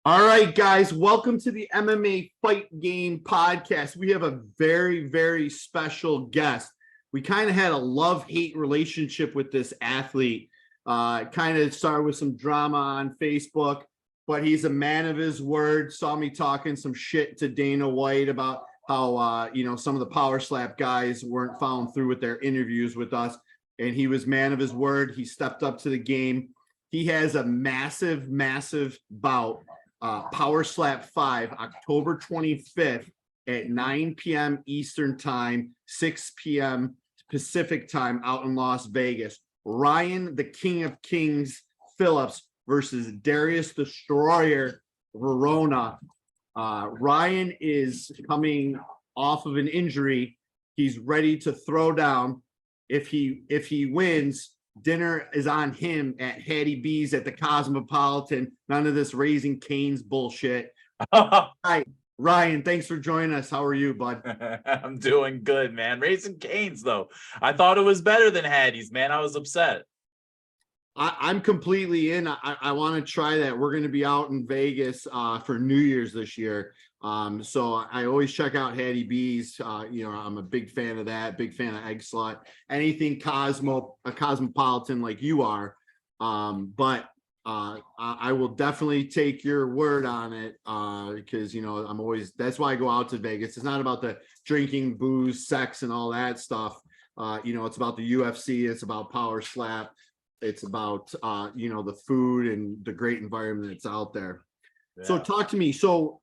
All right, guys, welcome to the MMA Fight Game Podcast. We have a very, very special guest. We kind of had a love-hate relationship with this athlete. Kind of started with some drama on Facebook, but he's a man of his word. Saw me talking some shit to Dana White about how, some of the powerslap guys weren't following through with their interviews with us. And he was man of his word. He stepped up to the game. He has a massive, massive bout. Powerslap 5, October 25th at 9 p.m. Eastern Time, 6 p.m. Pacific Time out in Las Vegas. Ryan, the King of Kings, Phillips versus Darius, the Destroyer, Verona. Ryan is coming off of an injury. He's ready to throw down. If he wins, dinner is on him at Hattie B's at the Cosmopolitan. None of this Raising Cane's bullshit. Hi, Ryan, thanks for joining us. How are you, bud? I'm doing good, man. Raising Cane's, though. I thought it was better than Hattie's, man. I was upset. I'm completely in. I want to try that. We're going to be out in Vegas for New Year's this year. So I always check out Hattie B's. I'm a big fan of that, big fan of Egg Slut, anything cosmopolitan like you are. But I will definitely take your word on it because, that's why I go out to Vegas. It's not about the drinking, booze, sex, and all that stuff. It's about the UFC. It's about power slap. It's about, the food and the great environment that's out there. Yeah. So talk to me. So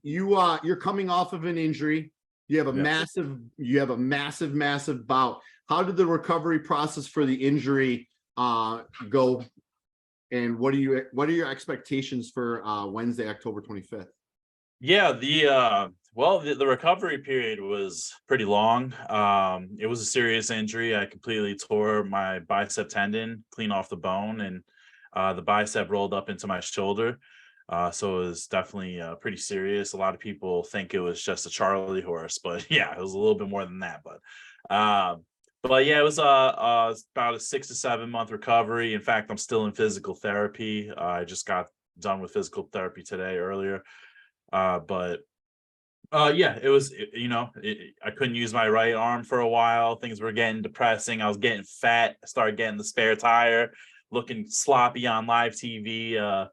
you're coming off of an injury. You have a massive bout. How did the recovery process for the injury go? And what are your expectations for Wednesday, October 25th? Yeah, the recovery period was pretty long. It was a serious injury. I completely tore my bicep tendon clean off the bone, and the bicep rolled up into my shoulder. So it was definitely pretty serious. A lot of people think it was just a Charlie horse, but yeah, it was a little bit more than that. But yeah, it was about a 6 to 7 month recovery. In fact, I'm still in physical therapy. I just got done with physical therapy earlier. It was, I couldn't use my right arm for a while. Things were getting depressing. I was getting fat. I started getting the spare tire, looking sloppy on live TV.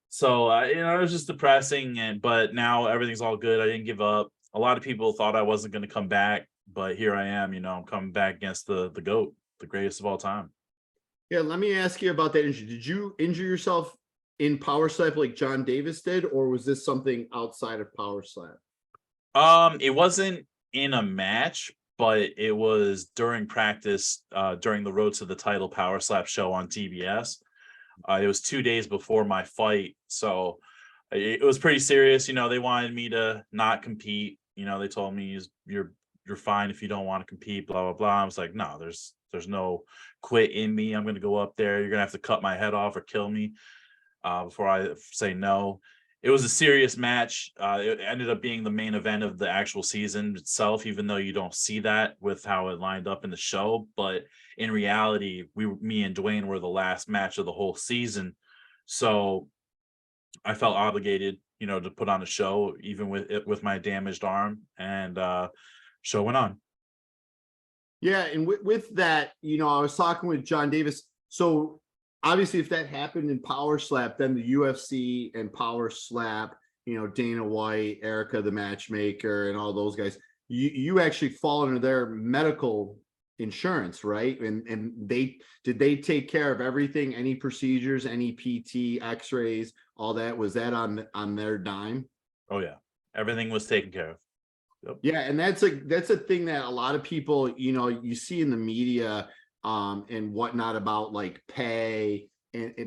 So it was just depressing. But now everything's all good. I didn't give up. A lot of people thought I wasn't going to come back, but here I am. I'm coming back against the GOAT, the greatest of all time. Yeah, let me ask you about that injury. Did you injure yourself in power slap like John Davis did, or was this something outside of power slap? It wasn't in a match, but it was during practice during the Road to the Title Power Slap show on TBS. It was 2 days before my fight, so it was pretty serious. They wanted me to not compete. They told me you're fine if you don't want to compete, blah blah blah. I was like, no, there's no quit in me. I'm gonna go up there. You're gonna have to cut my head off or kill me before I say no. It was a serious match. It ended up being the main event of the actual season itself, even though you don't see that with how it lined up in the show. But in reality, me and Dwayne were the last match of the whole season. So I felt obligated, to put on a show, even with my damaged arm, and show went on. Yeah. And with that, I was talking with John Davis. So obviously, if that happened in power slap, then the UFC and power slap, Dana White, Erica, the matchmaker, and all those guys, you actually fall under their medical insurance, right? And did they take care of everything? Any procedures, any PT, X-rays, all that? Was that on their dime? Oh yeah, everything was taken care of. Yep. Yeah, and that's a thing that a lot of people, you see in the media and whatnot about like pay,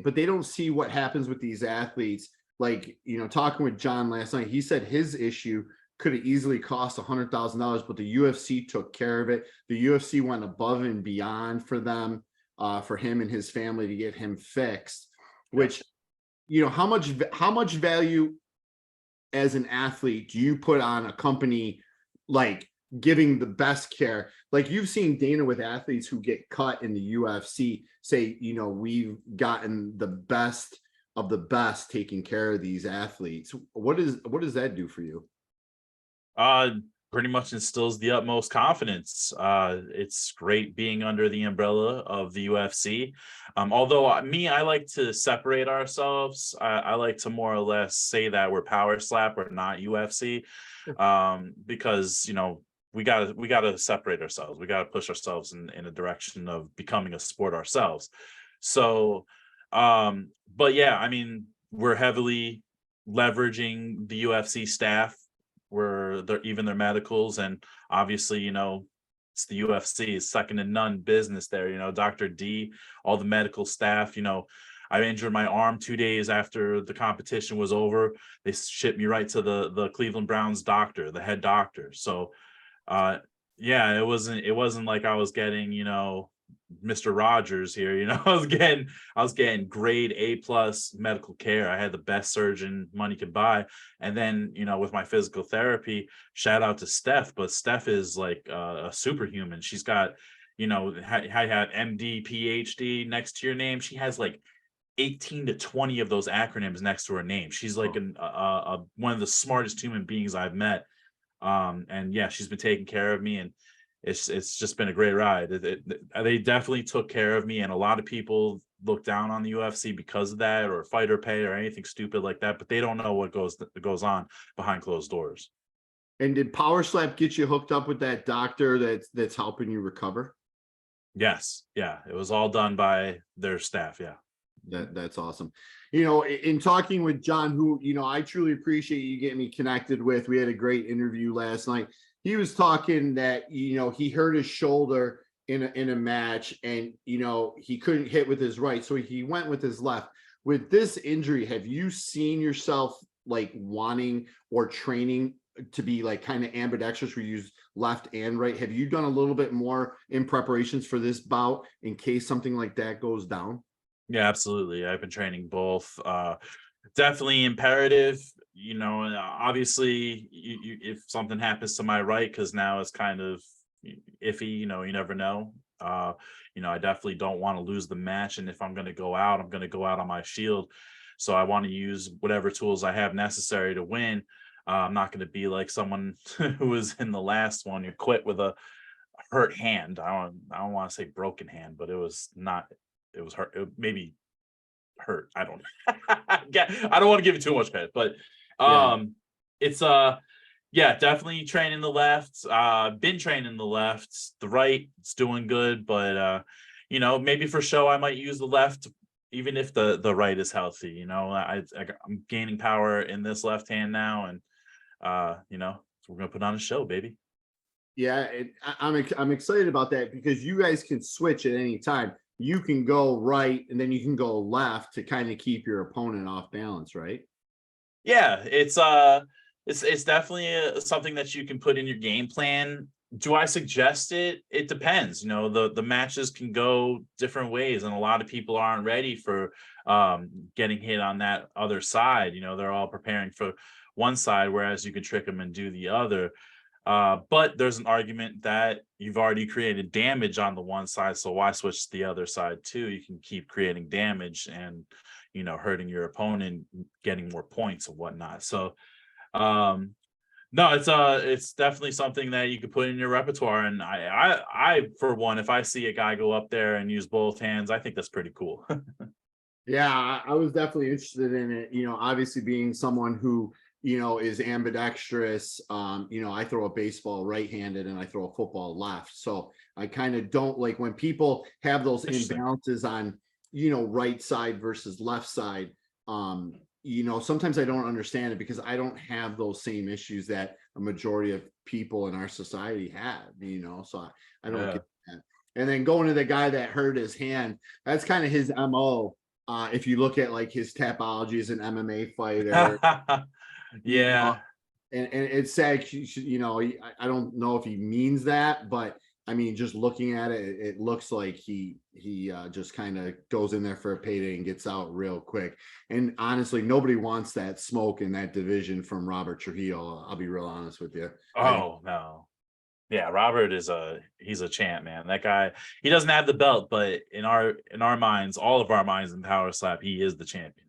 but they don't see what happens with these athletes. Like, talking with John last night, he said his issue could have easily cost $100,000, but the UFC took care of it. The UFC went above and beyond for them, for him and his family to get him fixed. Which, how much value as an athlete do you put on a company like giving the best care? Like, you've seen Dana with athletes who get cut in the UFC say, we've gotten the best of the best taking care of these athletes. What does that do for you? Uh, Pretty much instills the utmost confidence. It's great being under the umbrella of the UFC. Although I like to separate ourselves. I like to more or less say that we're power slap, we're not UFC, because we gotta separate ourselves. We gotta push ourselves in a direction of becoming a sport ourselves. So, but yeah, I mean, we're heavily leveraging the UFC staff, where they're even their medicals, and obviously, it's the UFC, is second to none business there. Dr. D, all the medical staff. I injured my arm 2 days after the competition was over. They shipped me right to the Cleveland Browns doctor, the head doctor. So uh yeah, it wasn't like I was getting, Mr. Rogers here. I was getting grade A plus medical care. I had the best surgeon money could buy. And then, with my physical therapy, shout out to Steph, but Steph is like a superhuman. She's got, I have MD, PhD next to your name. She has like 18 to 20 of those acronyms next to her name. She's like one of the smartest human beings I've met. And yeah, she's been taking care of me, and it's just been a great ride. They definitely took care of me, and a lot of people look down on the UFC because of that, or fighter pay, or anything stupid like that, but they don't know what goes on behind closed doors. And did Power Slap get you hooked up with that doctor that's helping you recover? Yes, yeah, it was all done by their staff. Yeah. That's awesome. In talking with John, who, I truly appreciate you getting me connected with. We had a great interview last night. He was talking that, he hurt his shoulder in a match, and, he couldn't hit with his right. So he went with his left. With this injury, have you seen yourself like wanting or training to be like kind of ambidextrous, where you use left and right? Have you done a little bit more in preparations for this bout in case something like that goes down? Yeah, absolutely. I've been training both. Definitely imperative. Obviously, if something happens to my right, because now it's kind of iffy. You never know. I definitely don't want to lose the match, and if I'm going to go out, I'm going to go out on my shield. So I want to use whatever tools I have necessary to win. I'm not going to be like someone who was in the last one who quit with a hurt hand. I don't want to say broken hand, but it was not. It was hurt. It maybe hurt. I don't I don't want to give it too much credit, but Yeah. it's yeah, definitely training the left. Been training the left. The right, it's doing good, but maybe for show I might use the left, even if the right is healthy. I'm gaining power in this left hand now, and we're gonna put on a show, baby. Yeah, I'm excited about that because you guys can switch at any time. You can go right and then you can go left to kind of keep your opponent off balance, right? Yeah, it's definitely something that you can put in your game plan. Do I suggest it? It depends. The matches can go different ways, and a lot of people aren't ready for getting hit on that other side. They're all preparing for one side, whereas you can trick them and do the other. But there's an argument that you've already created damage on the one side, so why switch to the other side too? You can keep creating damage and hurting your opponent, getting more points and whatnot. So no, it's definitely something that you could put in your repertoire. And I for one, if I see a guy go up there and use both hands, I think that's pretty cool. Yeah, I was definitely interested in it. Obviously being someone who, is ambidextrous. I throw a baseball right-handed and I throw a football left. So I kind of don't like when people have those Interesting. imbalances on, right side versus left side. Sometimes I don't understand it because I don't have those same issues that a majority of people in our society have, so I don't Yeah. get that. And then going to the guy that hurt his hand, that's kind of his MO. If you look at like his tapology as an MMA fighter, you know, Yeah. and it's sad, I don't know if he means that, but I mean, just looking at it, it looks like he just kind of goes in there for a payday and gets out real quick. And honestly, nobody wants that smoke in that division from Robert Trujillo. I'll be real honest with you. I think, Oh no. Yeah, Robert he's a champ, man. That guy, he doesn't have the belt, but in our minds, all of our minds in Power Slap, he is the champion.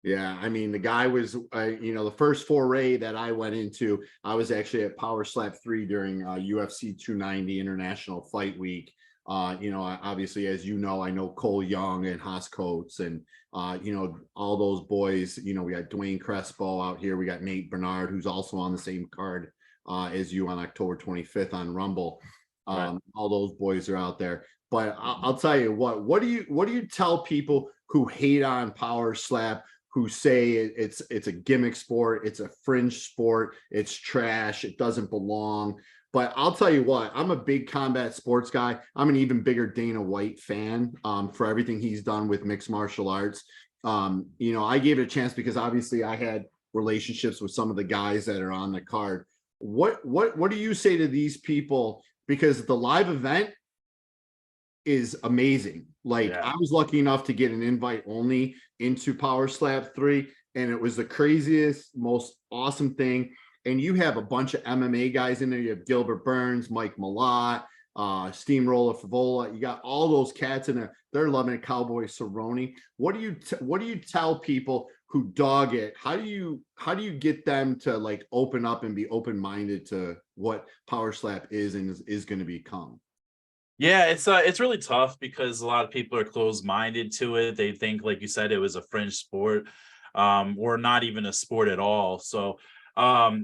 Yeah, I mean, the guy was, the first foray that I went into, I was actually at Powerslap 3 during UFC 290 International Fight Week. Obviously, as you know, I know Cole Young and Haas Coates and, all those boys. We got Dwayne Crespo out here. We got Nate Bernard, who's also on the same card as you on October 25th on Rumble. Right. All those boys are out there. But I'll tell you what do you tell people who hate on Power Slap, who say it's a gimmick sport, it's a fringe sport, it's trash, it doesn't belong? But I'll tell you what, I'm a big combat sports guy. I'm an even bigger Dana White fan for everything he's done with mixed martial arts. I gave it a chance because obviously I had relationships with some of the guys that are on the card. What do you say to these people? Because the live event is amazing. Like, Yeah. I was lucky enough to get an invite only into Power Slap 3, and it was the craziest, most awesome thing. And you have a bunch of MMA guys in there. You have Gilbert Burns, Mike Malott, Steamroller Favola. You got all those cats in there. They're loving it. Cowboy Cerrone. What do you tell people who dog it? How do you get them to like open up and be open-minded to what Power Slap is and is going to become? Yeah, it's really tough because a lot of people are closed-minded to it. They think, like you said, it was a fringe sport, or not even a sport at all. So,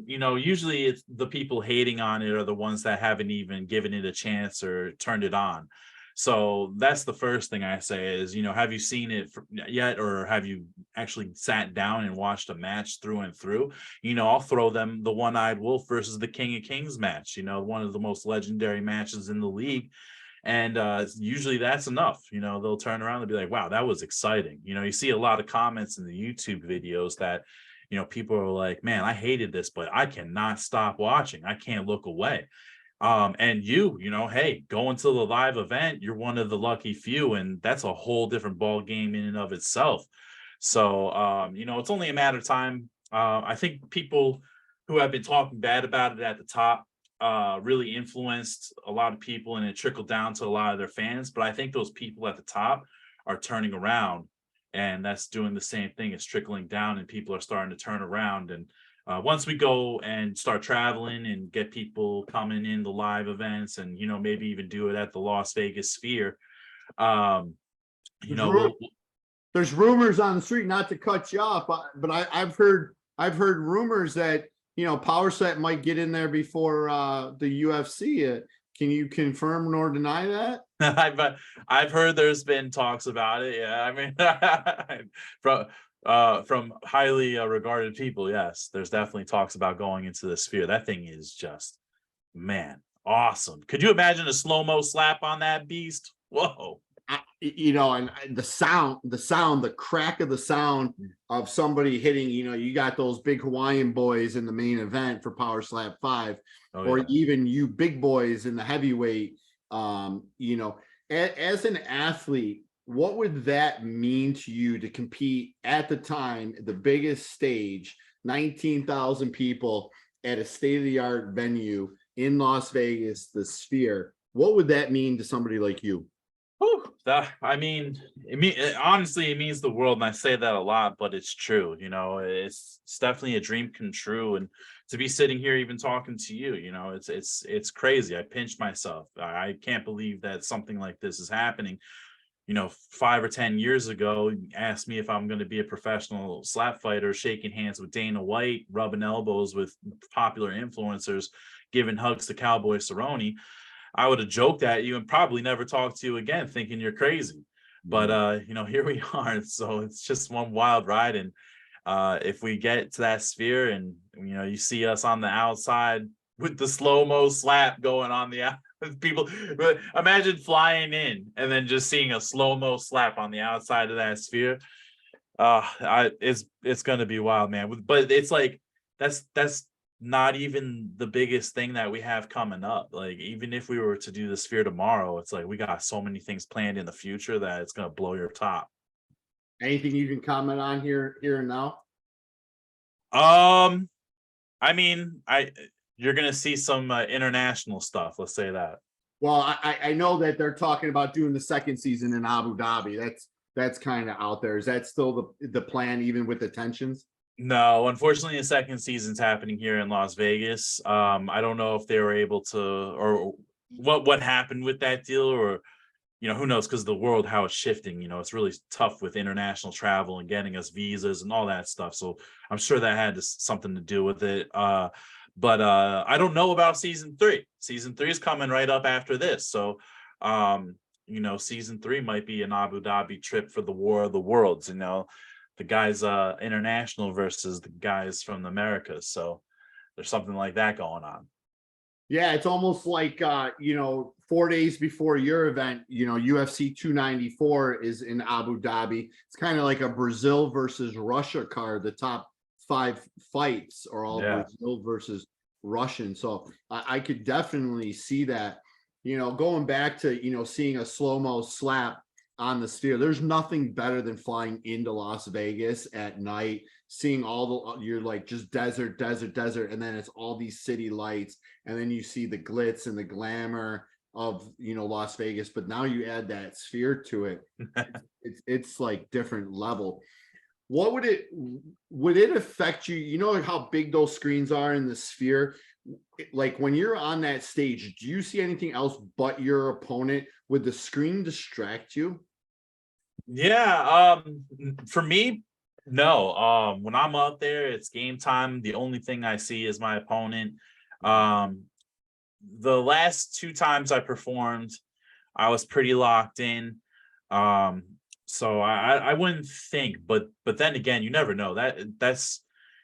usually it's the people hating on it are the ones that haven't even given it a chance or turned it on. So that's the first thing I say is, have you seen it yet, or have you actually sat down and watched a match through and through? I'll throw them the One-Eyed Wolf versus the King of Kings match. One of the most legendary matches in the league. And usually that's enough. They'll turn around and be like, wow, that was exciting. You see a lot of comments in the YouTube videos that, people are like, man, I hated this, but I cannot stop watching. I can't look away. And hey, going to the live event, you're one of the lucky few, and that's a whole different ball game in and of itself. So, it's only a matter of time. I think people who have been talking bad about it at the top really influenced a lot of people, and it trickled down to a lot of their fans. But I think those people at the top are turning around, and that's doing the same thing. It's trickling down, and people are starting to turn around. And once we go and start traveling and get people coming in the live events, and maybe even do it at the Las Vegas Sphere, um, There's, we'll. there's rumors on the street, not to cut you off, but I've heard rumors that Power Slap might get in there before the UFC. Can you confirm nor deny that? I've heard there's been talks about it. Yeah, I mean, from highly regarded people, yes, there's definitely talks about going into the Sphere. That thing is just, man, awesome. Could you imagine a slow-mo slap on that beast? Whoa. And the sound, the crack of the sound of somebody hitting, you got those big Hawaiian boys in the main event for Power Slap 5, or Yeah. even you big boys in the heavyweight. As an athlete, what would that mean to you to compete at the time, the biggest stage, 19,000 people at a state-of-the-art venue in Las Vegas, the Sphere? What would that mean to somebody like you? Honestly, it means the world, and I say that a lot, but it's true. It's definitely a dream come true, and to be sitting here even talking to you, it's crazy. I pinched myself. I can't believe that something like this is happening. 5 or 10 years ago, asked me if I'm going to be a professional slap fighter, shaking hands with Dana White, rubbing elbows with popular influencers, giving hugs to Cowboy Cerrone, I would have joked at you and probably never talked to you again, thinking you're crazy. But here we are. So it's just one wild ride. And if we get to that Sphere and you see us on the outside with the slow-mo slap going on the out, people imagine flying in and then just seeing a slow-mo slap on the outside of that Sphere. It's gonna be wild, man. But it's like that's not even the biggest thing that we have coming up. Like, even if we were to do the Sphere tomorrow, it's like we got so many things planned in the future that it's gonna blow your top. Anything you can comment on here and now? I mean, you're gonna see some international stuff. Let's say that. Well, I know that they're talking about doing the second season in Abu Dhabi. that's kind of out there. Is that still the plan, even with the tensions? No, unfortunately, the second season's happening here in Las Vegas. I don't know if they were able to, or what happened with that deal, or who knows, because the world, how it's shifting. It's really tough with international travel and getting us visas and all that stuff. So I'm sure that had something to do with it. But I don't know about season 3. Season 3 is coming right up after this. So season 3 might be an Abu Dhabi trip for the War of the Worlds. The guys international versus the guys from the Americas. So there's something like that going on. Yeah, it's almost like 4 days before your event, UFC 294 is in Abu Dhabi. It's kind of like a Brazil versus Russia card. The top 5 fights are all Brazil versus Russian. So I could definitely see that. Going back to seeing a slow-mo slap on the sphere, there's nothing better than flying into Las Vegas at night, seeing you're like just desert, and then it's all these city lights, and then you see the glitz and the glamour of Las Vegas, but now you add that sphere to it. it's like different level. What would it affect you? You know how big those screens are in the sphere? Like when you're on that stage, do you see anything else but your opponent? Would the screen distract you? Yeah, for me, no. When I'm up there, it's game time. The only thing I see is my opponent. The last 2 times I performed, I was pretty locked in. So I wouldn't think, but then again, you never know. That's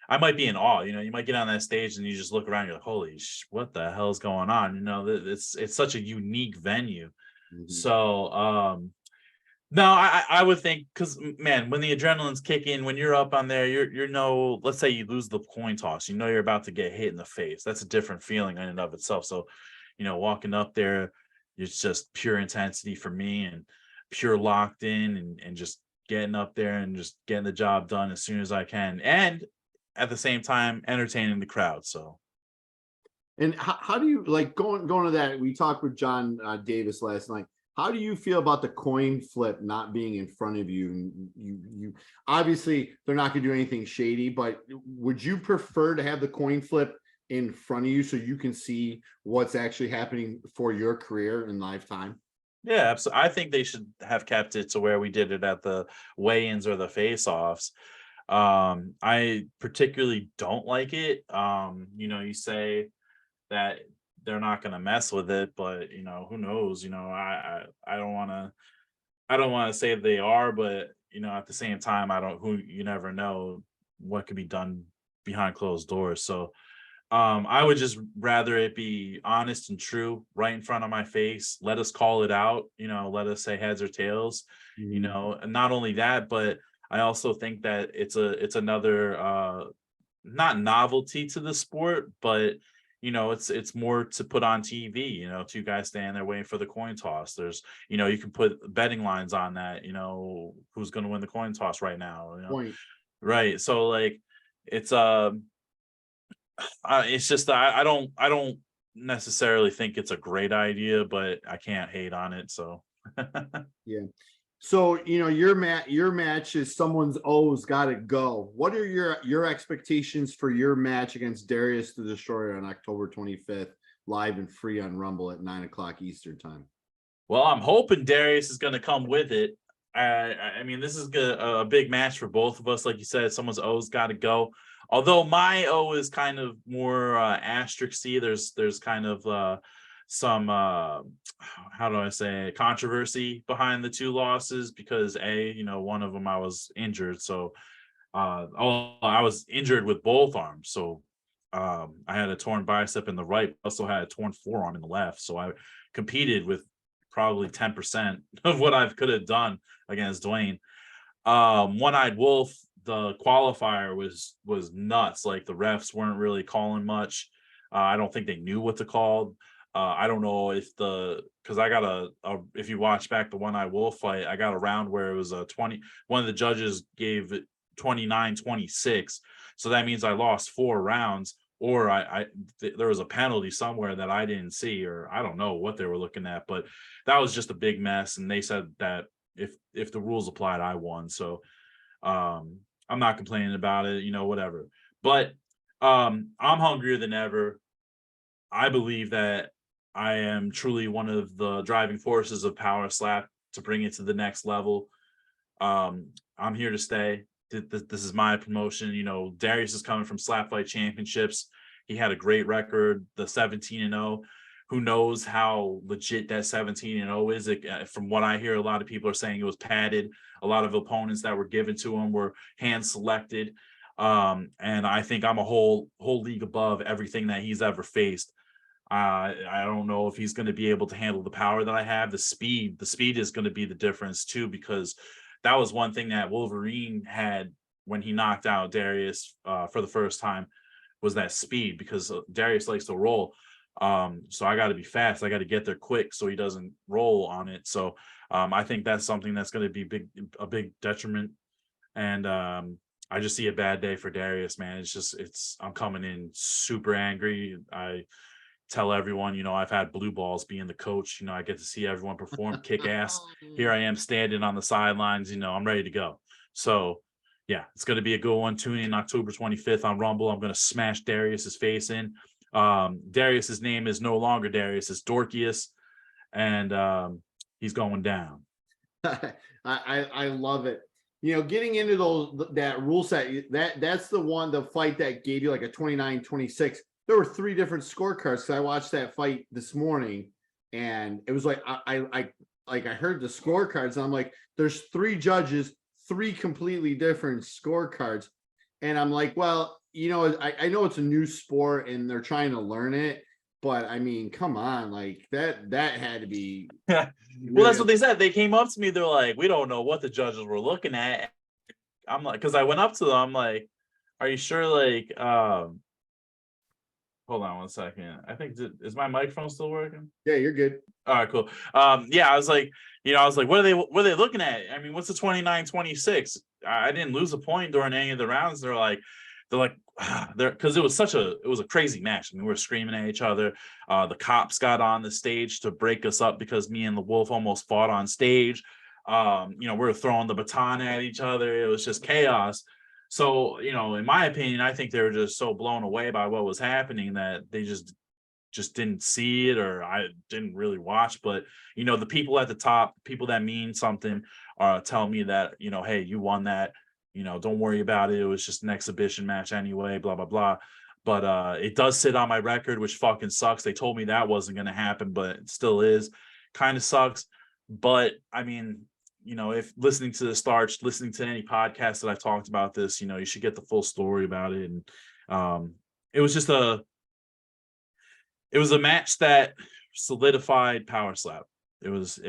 I might be in awe. You might get on that stage and you just look around, you're like, holy what the hell's going on? It's such a unique venue. So no, I would think, because man, when the adrenaline's kicking, when you're up on there, let's say you lose the coin toss, you're about to get hit in the face. That's a different feeling in and of itself. So, walking up there, it's just pure intensity for me and pure locked in and just getting up there and just getting the job done as soon as I can. And at the same time, entertaining the crowd. So. And how do you like going to that? We talked with John Davis last night. How do you feel about the coin flip not being in front of you? You obviously they're not going to do anything shady, but would you prefer to have the coin flip in front of you so you can see what's actually happening for your career in lifetime? Yeah, I think they should have kept it to where we did it at the weigh-ins or the face-offs. I particularly don't like it. You say that they're not going to mess with it, but who knows? I don't want to say they are, but at the same time, you never know what could be done behind closed doors. So I would just rather it be honest and true right in front of my face. Let us call it out, let us say heads or tails, and not only that, but I also think that it's another not novelty to the sport, but it's more to put on TV, 2 guys standing there waiting for the coin toss. There's, you can put betting lines on that, who's going to win the coin toss right now, Point. Right. So like, it's just I don't necessarily think it's a great idea, but I can't hate on it. So Yeah. So your match is someone's O's got to go. What are your expectations for your match against Darius the Destroyer on October 25th, live and free on Rumble at 9:00 Eastern time? Well, I'm hoping Darius is going to come with it. I mean, this is a big match for both of us. Like you said, someone's O's got to go. Although my O is kind of more asterisk-y. There's kind of some how do I say, controversy behind the 2 losses, because one of them I was injured. So I was injured with both arms. So I had a torn bicep in the right, also had a torn forearm in the left. So I competed with probably 10% of what I could have done against Dwayne. One-Eyed Wolf, the qualifier was nuts. Like the refs weren't really calling much. I don't think they knew what to call. I don't know if because I got if you watch back the One-Eyed Wolf fight, I got a round where it was a 20. One of the judges gave it 29-26. So that means I lost 4 rounds, or there was a penalty somewhere that I didn't see, or I don't know what they were looking at, but that was just a big mess. And they said that if the rules applied, I won. So I'm not complaining about it, whatever. But I'm hungrier than ever. I believe that I am truly one of the driving forces of Power Slap to bring it to the next level. I'm here to stay. This is my promotion. Darius is coming from Slap Fight Championships. He had a great record, the 17-0. Who knows how legit that 17-0 is? From what I hear, a lot of people are saying it was padded. A lot of opponents that were given to him were hand selected. And I think I'm a whole league above everything that he's ever faced. I don't know if he's going to be able to handle the power that I have. The speed is going to be the difference too, because that was one thing that Wolverine had when he knocked out Darius for the first time, was that speed, because Darius likes to roll. So I got to be fast. I got to get there quick so he doesn't roll on it. So I think that's something that's going to be a big detriment. And I just see a bad day for Darius, man. I'm coming in super angry. I tell everyone, I've had blue balls being the coach. I get to see everyone perform, kick ass. Here I am standing on the sidelines. I'm ready to go. So yeah, it's going to be a good one. Tune in October 25th on Rumble. I'm going to smash Darius's face in. Darius's name is no longer Darius, it's Dorkius, and he's going down. I love it. Getting into that rule set, that's the fight that gave you like a 29-26. There were 3 different scorecards. So I watched that fight this morning, and it was like I heard the scorecards, and I'm like, there's 3 judges, 3 completely different scorecards, and I'm like, well, I know it's a new sport and they're trying to learn it, but I mean, come on, like that had to be. Well, that's what they said. They came up to me. They're like, we don't know what the judges were looking at. I'm like, because I went up to them. I'm like, are you sure? Like, hold on one second. I think is my microphone still working? Yeah, you're good. All right, cool. Yeah, I was like, what are they looking at? I mean, what's the 29-26? I didn't lose a point during any of the rounds. They're like, because it was a crazy match. I mean, we were screaming at each other. The cops got on the stage to break us up because me and the Wolf almost fought on stage. We were throwing the baton at each other. It was just chaos. So, in my opinion, I think they were just so blown away by what was happening that they just didn't see it, or I didn't really watch. But, the people at the top, people that mean something, are telling me that, hey, you won that. Don't worry about it. It was just an exhibition match anyway, blah, blah, blah. But it does sit on my record, which fucking sucks. They told me that wasn't going to happen, but it still is. Kind of sucks. But, I mean, if listening to the Starched, listening to any podcast that I've talked about this, you should get the full story about it. And it was a match that solidified Power Slap. It was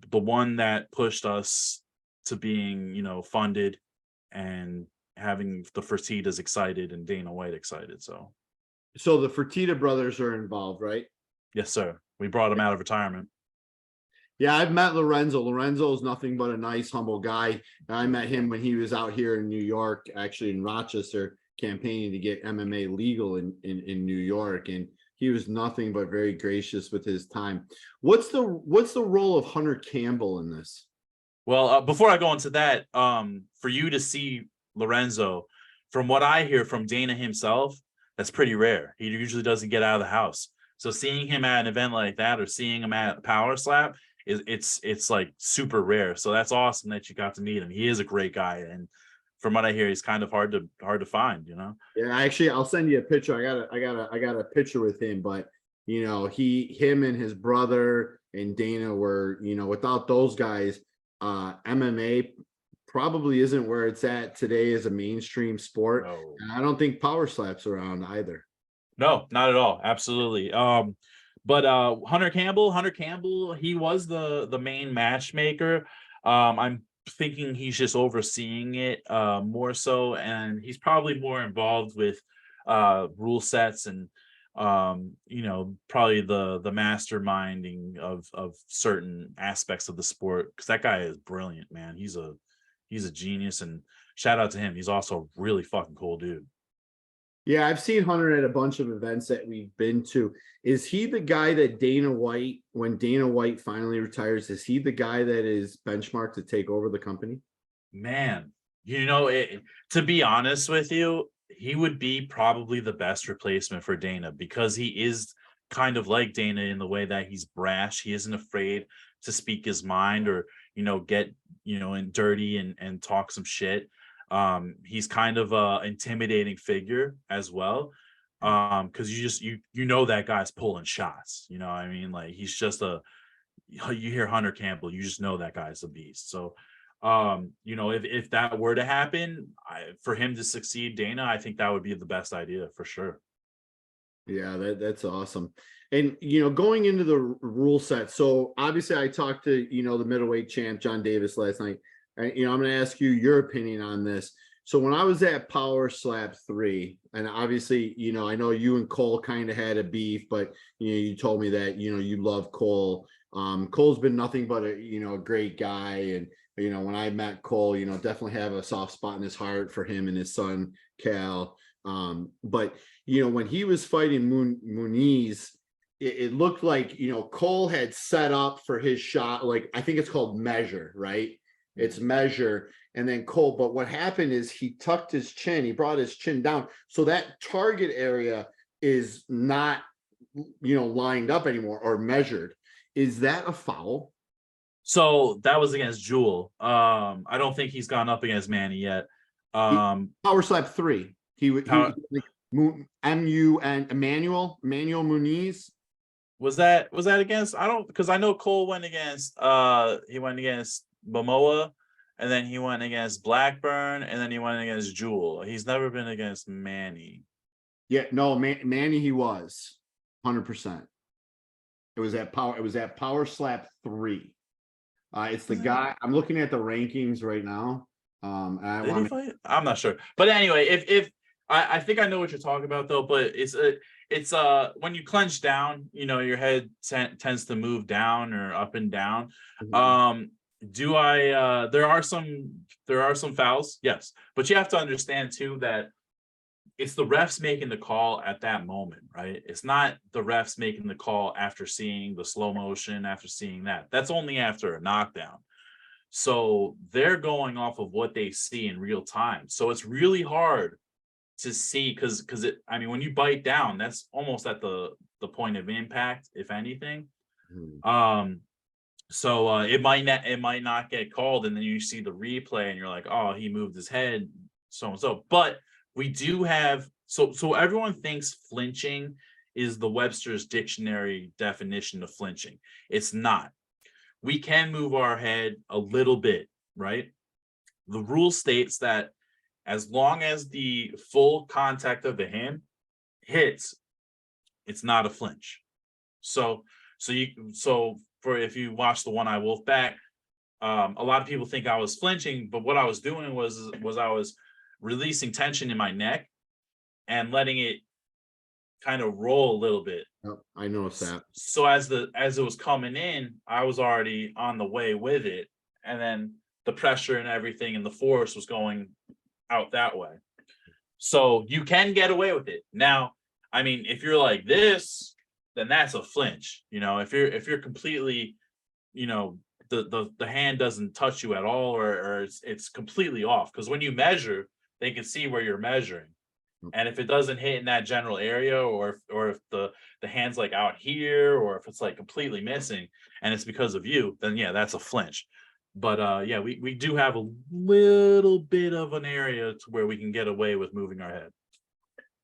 the one that pushed us to being, funded and having the Fertitas excited and Dana White excited. So the Fertitta brothers are involved, right? Yes, sir. We brought him out of retirement. Yeah, I've met Lorenzo. Lorenzo is nothing but a nice, humble guy. I met him when he was out here in New York, actually in Rochester, campaigning to get MMA legal in New York. And he was nothing but very gracious with his time. What's the role of Hunter Campbell in this? Well, before I go into that, for you to see Lorenzo, from what I hear from Dana himself, that's pretty rare. He usually doesn't get out of the house. So seeing him at an event like that, or seeing him at Power Slap, it's like super rare. So that's awesome that you got to meet him. He is a great guy, and from what I hear, he's kind of hard to find. Yeah, actually, I'll send you a picture. I got a picture with him, but him and his brother and Dana were, without those guys, MMA probably isn't where it's at today as a mainstream sport. No. And I don't think Power Slap's around either. No, not at all. Absolutely. But Hunter Campbell, he was the main matchmaker. I'm thinking he's just overseeing it more so, and he's probably more involved with rule sets and probably the masterminding of certain aspects of the sport, because that guy is brilliant, man. He's a genius, and shout out to him. He's also a really fucking cool dude. Yeah, I've seen Hunter at a bunch of events that we've been to. Is he the guy that Dana White, when Dana White finally retires, is he the guy that is benchmarked to take over the company? Man, to be honest with you, he would be probably the best replacement for Dana because he is kind of like Dana in the way that he's brash. He isn't afraid to speak his mind or, get, in dirty and talk some shit. He's kind of a intimidating figure as well. Because you know that guy's pulling shots. You know what I mean? Like he's just you hear Hunter Campbell, you just know that guy's a beast. So if that were to happen, for him to succeed Dana, I think that would be the best idea for sure. Yeah, that's awesome. And going into the rule set, so obviously I talked to the middleweight champ John Davis last night. And I'm going to ask you your opinion on this. So when I was at Power Slap 3, and obviously I know you and Cole kind of had a beef, but you told me that you love Cole. Cole's been nothing but a great guy, and when I met Cole, definitely have a soft spot in his heart for him and his son Cal. But when he was fighting Muniz, it looked like Cole had set up for his shot, like I think it's called measure, right? It's measure, and then Cole. But what happened is he tucked his chin, he brought his chin down, so that target area is not lined up anymore or measured. Is that a foul? So that was against Jewel. I don't think he's gone up against Manny yet. Power Slap 3. He Power, MU and Emmanuel Muniz. was that against? I don't, because I know Cole went against he went against Momoa, and then he went against Blackburn, and then he went against Jewel. He's never been against Manny. Yeah, no, Manny he was 100%. It was at Power Slap 3. It's the guy. I'm looking at the rankings right now. Did he fight? I'm not sure, but anyway, if I think I know what you're talking about though. But it's when you clench down, your head tends to move down or up and down. There are some fouls, yes, but you have to understand too that it's the refs making the call at that moment, right? It's not the refs making the call after seeing the slow motion, after seeing that. That's only after a knockdown. So they're going off of what they see in real time. So it's really hard to see because when you bite down, that's almost at the point of impact, if anything. So it might not get called, and then you see the replay and you're like, oh, he moved his head, so and so. But we do have so everyone thinks flinching is the Webster's dictionary definition of flinching. It's not. We can move our head a little bit, right? The rule states that as long as the full contact of the hand hits, it's not a flinch. So for if you watch the One Eye Wolf back, a lot of people think I was flinching, but what I was doing was I was releasing tension in my neck and letting it kind of roll a little bit. Yep, I noticed that. So as it was coming in, I was already on the way with it, and then the pressure and everything and the force was going out that way. So you can get away with it. Now, I mean, if you're like this, then that's a flinch. If you're completely, the hand doesn't touch you at all, or it's completely off. Because when you measure, they can see where you're measuring. And if it doesn't hit in that general area, or if the hand's like out here, or if it's like completely missing and it's because of you, then yeah, that's a flinch. But yeah, we do have a little bit of an area to where we can get away with moving our head.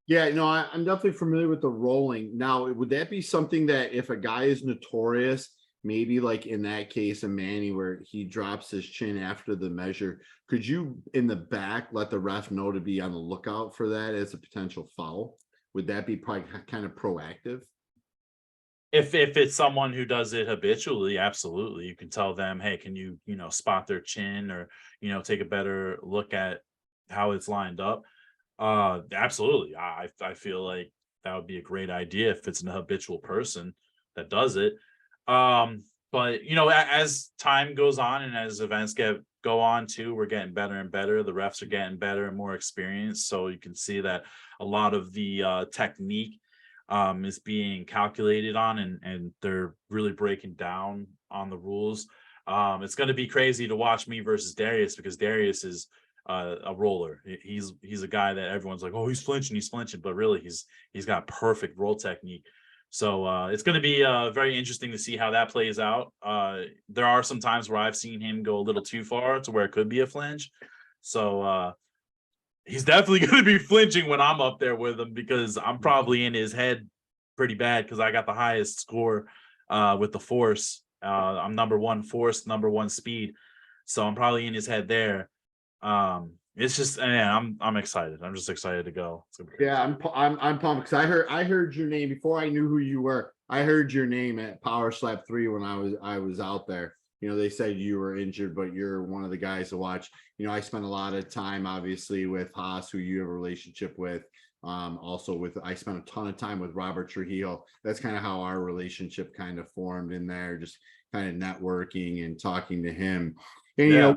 Yeah, no, I'm definitely familiar with the rolling. Now, would that be something that if a guy is notorious, maybe like in that case of Manny, where he drops his chin after the measure, could you in the back let the ref know to be on the lookout for that as a potential foul? Would that be probably kind of proactive? If it's someone who does it habitually, absolutely. You can tell them, hey, can you spot their chin, or take a better look at how it's lined up. Absolutely. I feel like that would be a great idea if it's an habitual person that does it. But but as time goes on and as events go on too, we're getting better and better. The refs are getting better and more experienced, so you can see that a lot of the technique is being calculated on, and they're really breaking down on the rules. It's going to be crazy to watch me versus Darius, because Darius is a roller. He's a guy that everyone's like, oh, he's flinching, but really he's got perfect roll technique. So it's going to be very interesting to see how that plays out. There are some times where I've seen him go a little too far to where it could be a flinch. So he's definitely going to be flinching when I'm up there with him, because I'm probably in his head pretty bad, because I got the highest score with the force. I'm number 1 force, number 1 speed. So I'm probably in his head there. It's just, man, I'm excited. I'm just excited to go. Yeah, I'm pumped, because I heard your name before I knew who you were. I heard your name at Powerslap 3 when I was out there. They said you were injured, but you're one of the guys to watch. I spent a lot of time, obviously, with Haas, who you have a relationship with. Also I spent a ton of time with Robert Trujillo. That's kind of how our relationship kind of formed in there, just kind of networking and talking to him. And Yeah.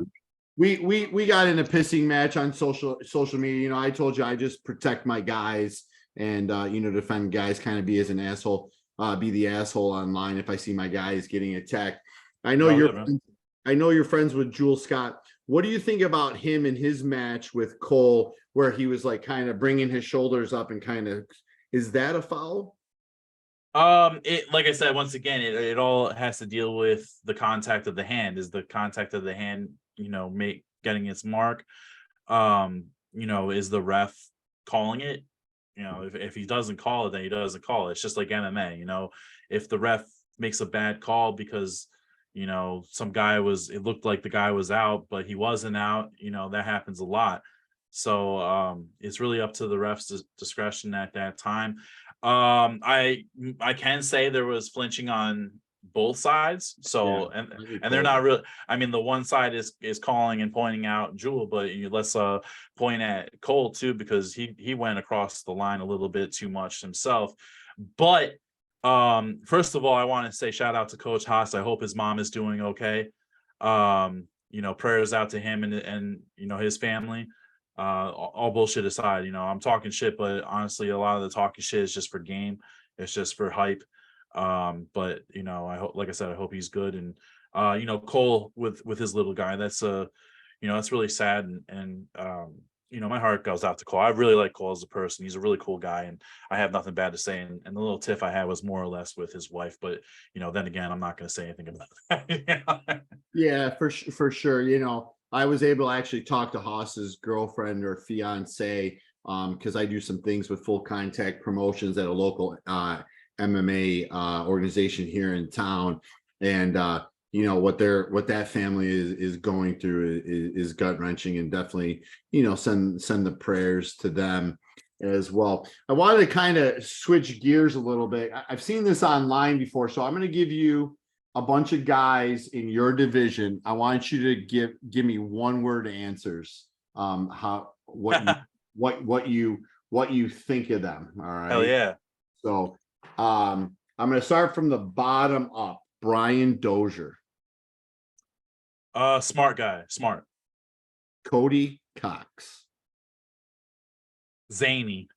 we got in a pissing match on social media. I told you I just protect my guys and defend guys, kind of be as an asshole, be the asshole online if I see my guys getting attacked. I know you're friends with Jules Scott. What do you think about him and his match with Cole, where he was like kind of bringing his shoulders up and kind of, is that a foul? Like I said, once again, it all has to deal with the contact of the hand. Is the contact of the hand, getting its mark? Is the ref calling it? If he doesn't call it, then he doesn't call it. It's just like MMA. If the ref makes a bad call because some guy it looked like the guy was out, but he wasn't out, that happens a lot. So it's really up to the ref's discretion at that time. I can say there was flinching on both sides. So and they're not really, the one side is calling and pointing out Jewel, but let's point at Cole too, because he went across the line a little bit too much himself. But first of all, I want to say shout out to Coach Haas. I hope his mom is doing okay. Prayers out to him and his family. All bullshit aside, I'm talking shit, but honestly, a lot of the talking shit is just for game. It's just for hype. But I hope, like I said, I hope he's good. And Cole with his little guy, that's that's really sad. And my heart goes out to Cole. I really like Cole as a person. He's a really cool guy, and I have nothing bad to say. And the little tiff I had was more or less with his wife, but then again, I'm not going to say anything about that. Yeah, for sure. I was able to actually talk to Haas's girlfriend or fiance, because I do some things with Full Contact Promotions at a local MMA organization here in town, and what that family is going through is gut wrenching, and definitely send the prayers to them as well. I wanted to kind of switch gears a little bit. I've seen this online before, so I'm going to give you a bunch of guys in your division. I want you to give me one word answers. What you think of them. All right. Hell yeah. So I'm going to start from the bottom up. Brian Dozier. Smart guy. Smart. Cody Cox. Zany.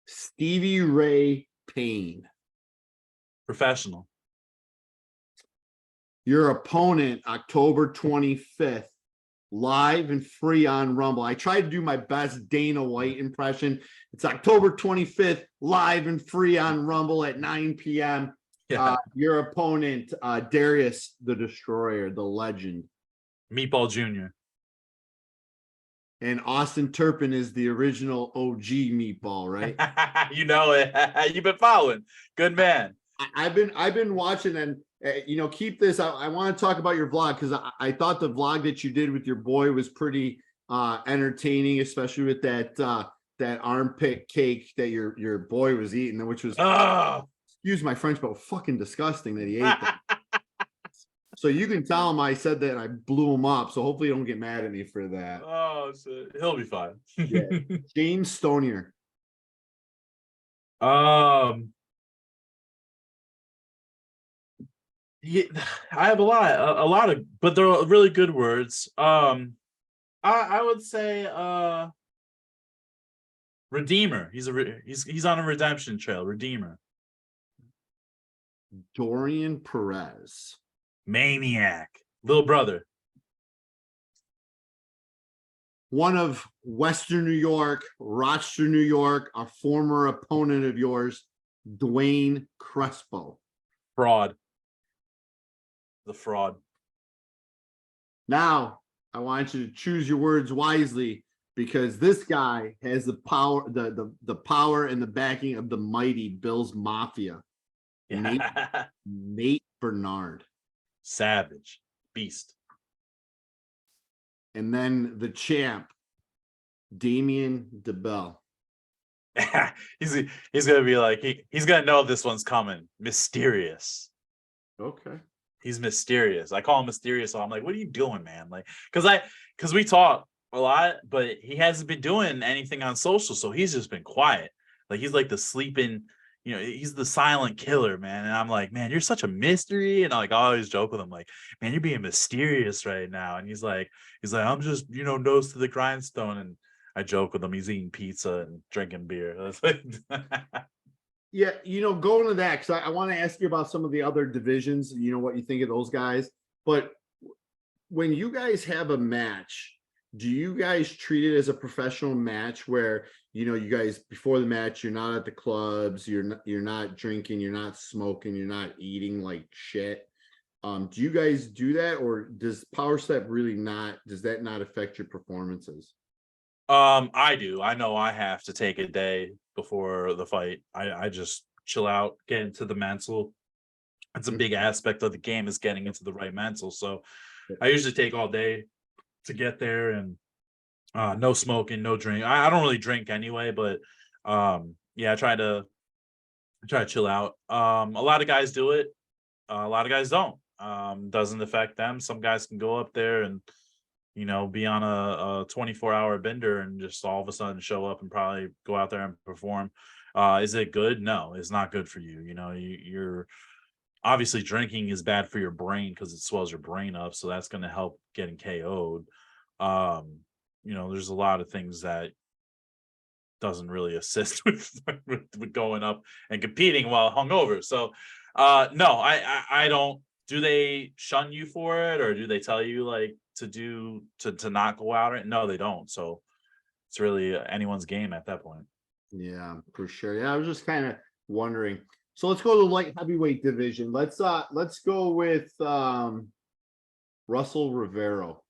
Stevie Ray Payne. Professional. Your opponent, October 25th, live and free on Rumble. I tried to do my best Dana White impression. It's October 25th, live and free on Rumble at 9 p.m. Yeah. Your opponent, Darius the Destroyer, the legend. Meatball Jr. And Austin Turpin is the original OG Meatball, right? You know it. You've been following. Good man. I've been watching, and keep this. I want to talk about your vlog, because I thought the vlog that you did with your boy was pretty entertaining, especially with that armpit cake that your boy was eating, which was excuse my French, but fucking disgusting that he ate that. So you can tell him I said that I blew him up. So hopefully you don't get mad at me for that. Oh, shit. He'll be fine. Yeah. James Stonier. Yeah, I have a lot of, but they're really good words. I would say Redeemer. He's on a redemption trail. Redeemer. Dorian Perez. Maniac. Little brother. One of Western New York, Rochester, New York, a former opponent of yours, Dwayne Crespo. Fraud. The fraud. Now, I want you to choose your words wisely because this guy has the power, the power and the backing of the mighty Bills Mafia. Yeah. Nate Bernard. Savage. Beast. And then the champ, Damian DeBell. he's gonna be like he's gonna know this one's coming. Mysterious. Okay. He's mysterious. I call him mysterious. So I'm like, what are you doing, man? Like, because we talk a lot, but he hasn't been doing anything on social, so he's just been quiet. Like he's like the sleeping, he's the silent killer, man. And I'm like, man, you're such a mystery. And I always joke with him, like, man, you're being mysterious right now. And he's like, I'm just, nose to the grindstone. And I joke with him, he's eating pizza and drinking beer. Yeah, going to that, because I want to ask you about some of the other divisions, what you think of those guys. But when you guys have a match, do you guys treat it as a professional match where, you guys before the match, you're not at the clubs, you're not drinking, you're not smoking, you're not eating like shit? Do you guys do that, or does powerslap really does that not affect your performances? I do. I know I have to take a day before the fight. I just chill out, get into the mental. It's a big aspect of the game is getting into the right mental. So I usually take all day to get there, and no smoking, no drink. I don't really drink anyway, but yeah, I try to chill out. A lot of guys do it. A lot of guys don't. Doesn't affect them. Some guys can go up there and be on a 24-hour bender and just all of a sudden show up and probably go out there and perform. Is it good? No, it's not good for you. You're obviously drinking is bad for your brain because it swells your brain up. So that's going to help getting KO'd. There's a lot of things that doesn't really assist with going up and competing while hungover. So no, I don't. Do they shun you for it, or do they tell you like to not go out? No, they don't. So it's really anyone's game at that point. Yeah, for sure. Yeah, I was just kind of wondering. So let's go to the light heavyweight division. Let's go with Russell Rivero.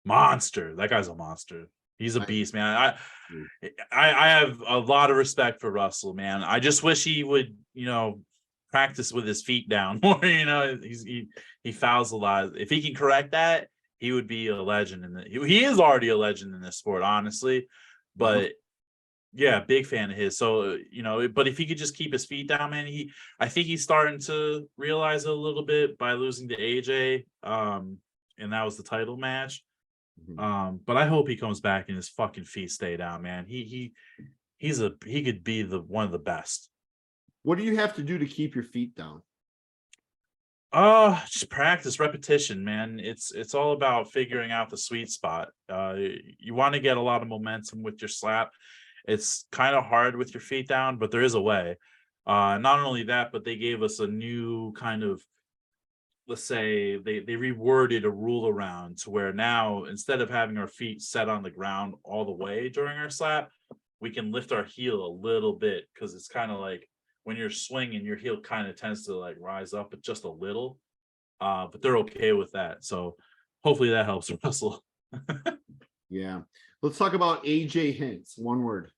Monster. That guy's a monster. He's a beast, man. I have a lot of respect for Russell, man. I just wish he would, practice with his feet down more. He fouls a lot. If he can correct that, he would be a legend. He is already a legend in this sport, honestly. But yeah, big fan of his. So but if he could just keep his feet down, man, I think he's starting to realize it a little bit by losing to AJ. And that was the title match. But I hope he comes back and his fucking feet stay down, man. He could be one of the best. What do you have to do to keep your feet down? Just practice, repetition, man. It's all about figuring out the sweet spot. You want to get a lot of momentum with your slap. It's kind of hard with your feet down, but there is a way. Not only that, but they gave us a new kind of, let's say they reworded a rule around to where now instead of having our feet set on the ground all the way during our slap, we can lift our heel a little bit, because it's kind of like when you're swinging, your heel kind of tends to like rise up, but just a little. But they're okay with that. So hopefully that helps Russell. Yeah. Let's talk about AJ Hints. One word.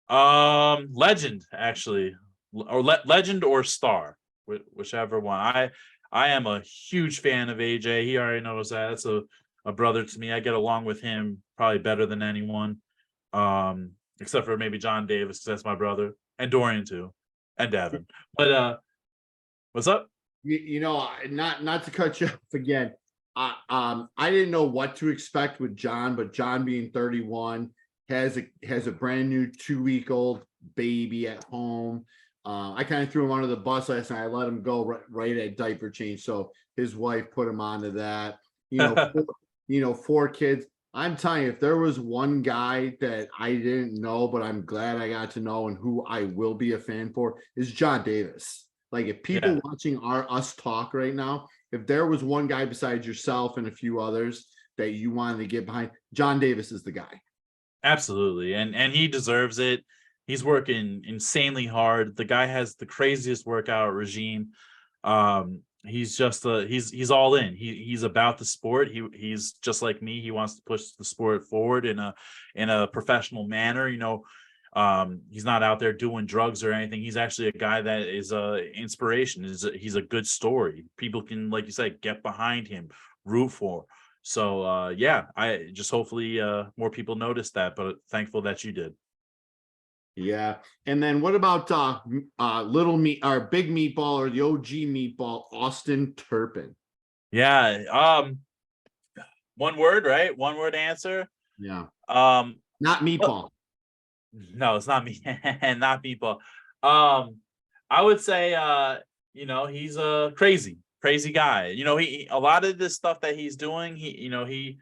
Legend, actually, or legend or star, whichever one. I am a huge fan of AJ. He already knows that. That's a brother to me. I get along with him probably better than anyone. Except for maybe John Davis, because that's my brother, and Dorian too, and Devin. But what's up? Not to cut you off again. I didn't know what to expect with John, but John being 31 has a brand new 2-week-old baby at home. I kind of threw him under the bus last night. I let him go right at diaper change. So his wife put him onto that. Four kids. I'm telling you, if there was one guy that I didn't know, but I'm glad I got to know and who I will be a fan for, is John Davis. Like, if people Yeah, watching us talk right now, if there was one guy besides yourself and a few others that you wanted to get behind, John Davis is the guy. absolutely. And he deserves it. He's working insanely hard. The guy has the craziest workout regime. He's just he's all in. He's about the sport. He's just like me. He wants to push the sport forward in a professional manner. He's not out there doing drugs or anything. He's actually a guy that is a inspiration. He's a good story. People can, like you said, get behind him, root for. So yeah, I just hopefully more people notice that, but thankful that you did. Yeah. And then what about little meat or big meatball or the OG meatball, Austin Turpin? Yeah. One word, right? One word answer. Yeah. Um, Not meatball. no, it's not me, not people. Um, I would say, he's a crazy guy. A lot of this stuff that he's doing, he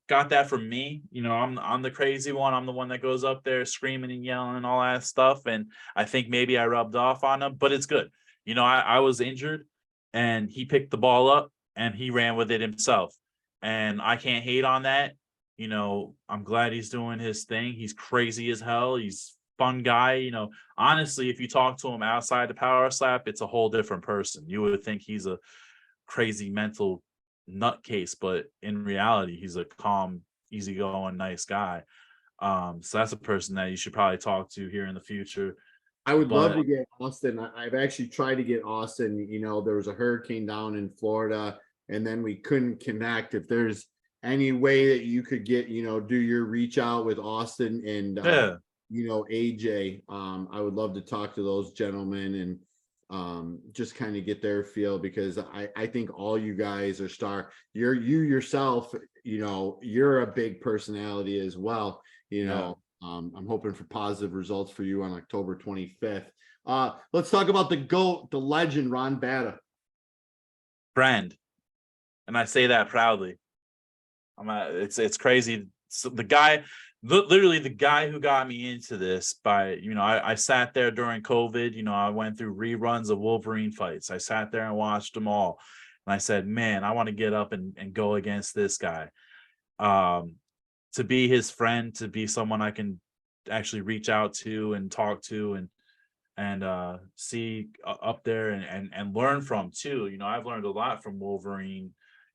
got that from me. I'm the crazy one. I'm the one that goes up there screaming and yelling and all that stuff. And I think maybe I rubbed off on him, but it's good. I was injured, and he picked the ball up and he ran with it himself. And I can't hate on that. I'm glad he's doing his thing. He's crazy as hell. He's fun guy. Honestly, if you talk to him outside the power slap, it's a whole different person. You would think he's a crazy mental nutcase, but in reality, he's a calm, easygoing, nice guy. So that's a person that you should probably talk to here in the future. I would love But to get Austin. I've actually tried to get Austin. There was a hurricane down in Florida, and then we couldn't connect. If there's any way that you could get, do your reach out with Austin and yeah, AJ, I would love to talk to those gentlemen and just kind of get their feel, because I think all you guys are star. You yourself, you're a big personality as well. yeah, I'm hoping for positive results for you on October 25th. Let's talk about the GOAT, the legend, Ron Bata. friend, and I say that proudly. It's crazy. So the guy, literally the guy who got me into this I sat there during COVID. I went through reruns of Wolverine fights. I sat there and watched them all. And I said, man, I want to get up and go against this guy. To be his friend, to be someone I can actually reach out to and talk to and see up there and learn from too. I've learned a lot from Wolverine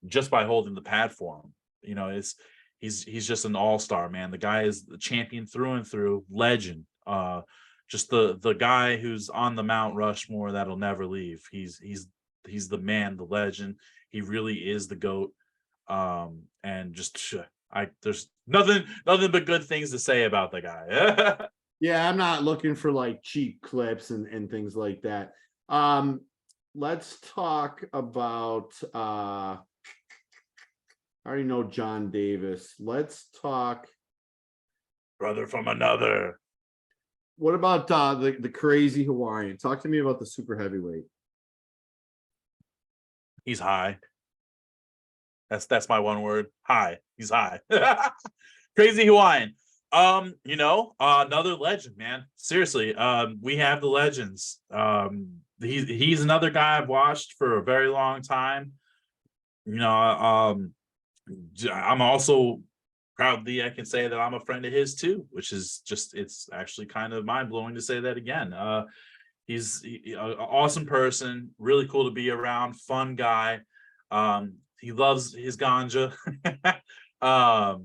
just by holding the pad for him. It's he's just an all-star, man. The guy is the champion through and through, legend. Just the guy who's on the Mount Rushmore that'll never leave. He's the man, the legend. He really is the GOAT. And just there's nothing but good things to say about the guy. Yeah, I'm not looking for like cheap clips and things like that. Let's talk about I already know John Davis. Let's talk. Brother from another. What about the crazy Hawaiian? Talk to me about the super heavyweight. He's high. That's my one word. High. He's high. Crazy Hawaiian. Another legend, man. Seriously. We have the legends. He's another guy I've watched for a very long time. I'm also proudly I can say that I'm a friend of his too, which is just, it's actually kind of mind blowing to say that again. He's an awesome person, really cool to be around, fun guy. He loves his ganja. The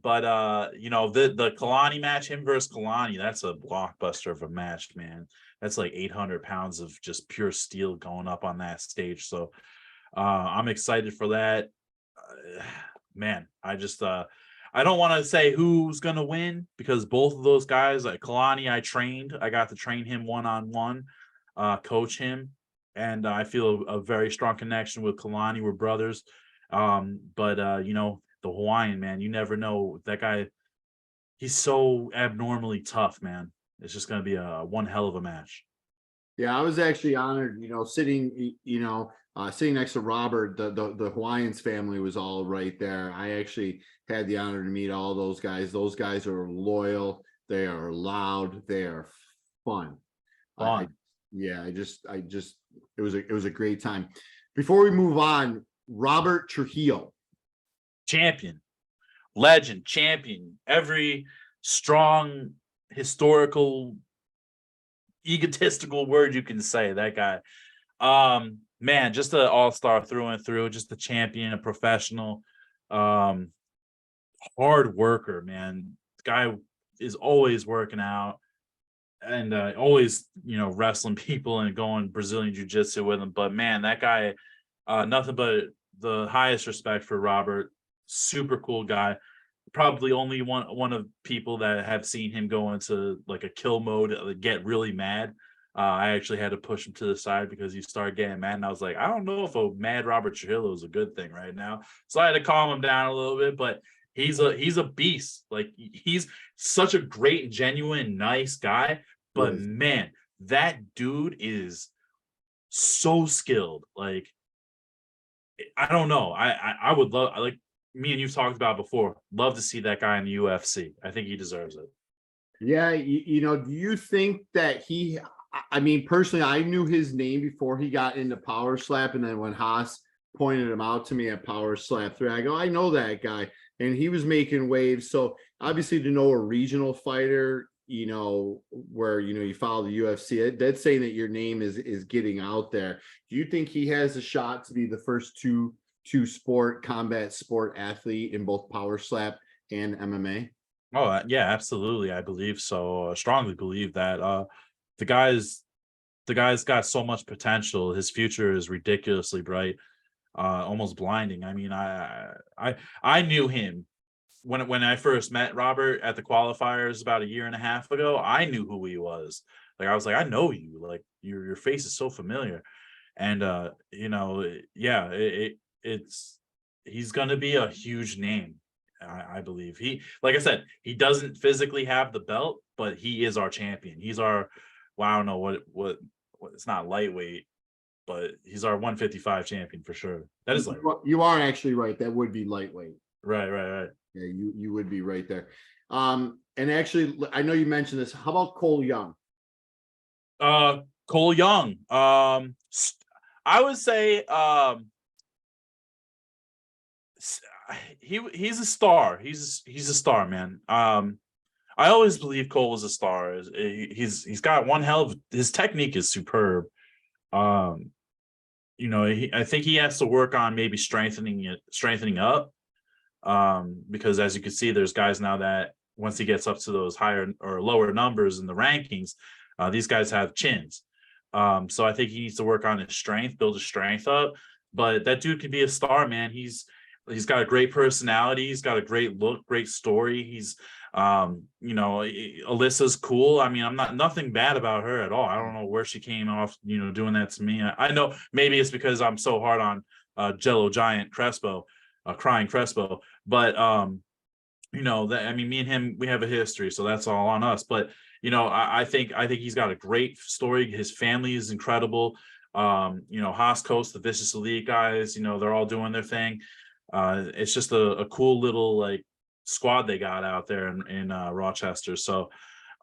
Kalani match, him versus Kalani, that's a blockbuster of a match, man. That's like 800 pounds of just pure steel going up on that stage. So I'm excited for that. Man, I don't want to say who's gonna win, because both of those guys, like Kalani, I got to train him one-on-one, coach him, and I feel a very strong connection with Kalani. We're brothers. The Hawaiian, man, you never know. That guy, he's so abnormally tough, man. it's just going to be a one hell of a match. Yeah, I was actually honored, sitting next to Robert. The Hawaiians family was all right there. I actually had the honor to meet all those guys. Those guys are loyal. They are loud. They are fun. I Fun. yeah, it was a great time. Before we move on, Robert Trujillo. Champion, legend, champion, every strong historical egotistical word you can say, that guy. Man, just an all-star through and through, just a champion, a professional, hard worker, man. The guy is always working out and always, wrestling people and going Brazilian jiu-jitsu with him. But man, that guy, nothing but the highest respect for Robert. Super cool guy. Probably only one of people that have seen him go into like a kill mode, get really mad. I actually had to push him to the side because he started getting mad, and I was like, I don't know if a mad Robert Trujillo is a good thing right now. So I had to calm him down a little bit, but he's a beast. Like, he's such a great, genuine, nice guy. But man, that dude is so skilled. Like, I don't know. I would love, like me and you've talked about before, love to see that guy in the UFC. I think he deserves it. Yeah, do you think that I mean, personally, I knew his name before he got into Power Slap, and then when Haas pointed him out to me at Power Slap 3, I go, I know that guy, and he was making waves. So obviously, to know a regional fighter, where you follow the UFC, that's saying that your name is getting out there. Do you think he has a shot to be the first two combat sport athlete in both Power Slap and MMA? Oh, yeah, absolutely. I believe so. I strongly believe that the guy's got so much potential. His future is ridiculously bright, almost blinding. I mean, I knew him when I first met Robert at the qualifiers about a year and a half ago. I knew who he was. Like, I was like, I know you. Like, your face is so familiar. And yeah, it's he's gonna be a huge name. I believe like I said, he doesn't physically have the belt, but he is our champion. He's our, well, I don't know what it's not lightweight, but he's our 155 champion for sure. That is lightweight. You are actually right. That would be lightweight. Right. Yeah, you would be right there. And actually, I know you mentioned this. How about Cole Young? Cole Young. I would say he's a star. He's a star, man. I always believe Cole was a star. He's got one hell of, his technique is superb. I think he has to work on maybe strengthening up. Because as you can see, there's guys now that once he gets up to those higher or lower numbers in the rankings, these guys have chins. So I think he needs to work on his strength, build his strength up. But that dude can be a star, man. He's got a great personality. He's got a great look, great story. He's Alyssa's cool. I mean, I'm nothing bad about her at all. I don't know where she came off, doing that to me. I know maybe it's because I'm so hard on Jello Giant Crespo, crying Crespo, but that, I mean, me and him, we have a history, so that's all on us. But I think he's got a great story. His family is incredible. Haas Coast, the Vicious Elite guys, they're all doing their thing. It's just a cool little like squad they got out there in Rochester. So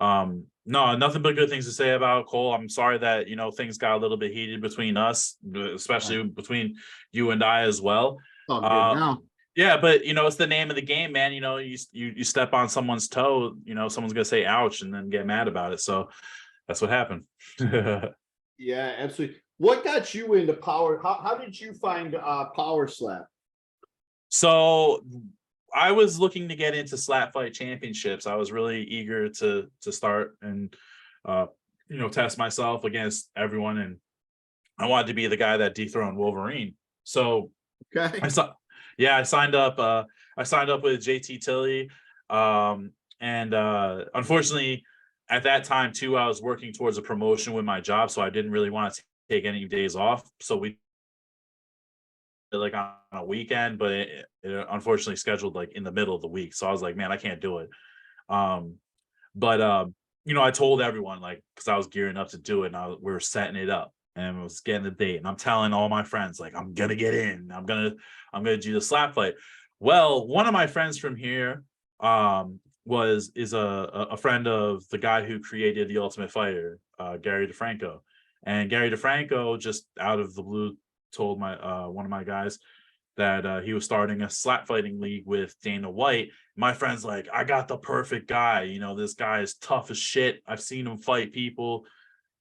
no, nothing but good things to say about Cole. I'm sorry that things got a little bit heated between us, especially between you and I as well. Oh, good now. Yeah, but it's the name of the game, man. You step on someone's toe, someone's gonna say ouch and then get mad about it. So that's what happened. Yeah, absolutely. What got you into power? How did you find Power Slap? So I was looking to get into slap fight championships. I was really eager to start and test myself against everyone, and I wanted to be the guy that dethroned Wolverine. So Okay. I signed up. I signed up with JT Tilley, and unfortunately, at that time too, I was working towards a promotion with my job, so I didn't really want to take any days off. So we like on a weekend, but it unfortunately scheduled like in the middle of the week. So I was like, man, I can't do it. But I told everyone, like, because I was gearing up to do it, and we were setting it up, and I was getting the date, and I'm telling all my friends, like, I'm gonna get in, I'm gonna do the slap fight. Well, one of my friends from here, is a friend of the guy who created the Ultimate Fighter, Gary DeFranco, and Gary DeFranco just out of the blue told my one of my guys that he was starting a slap fighting league with Dana White. My friend's like, I got the perfect guy. This guy is tough as shit. I've seen him fight people.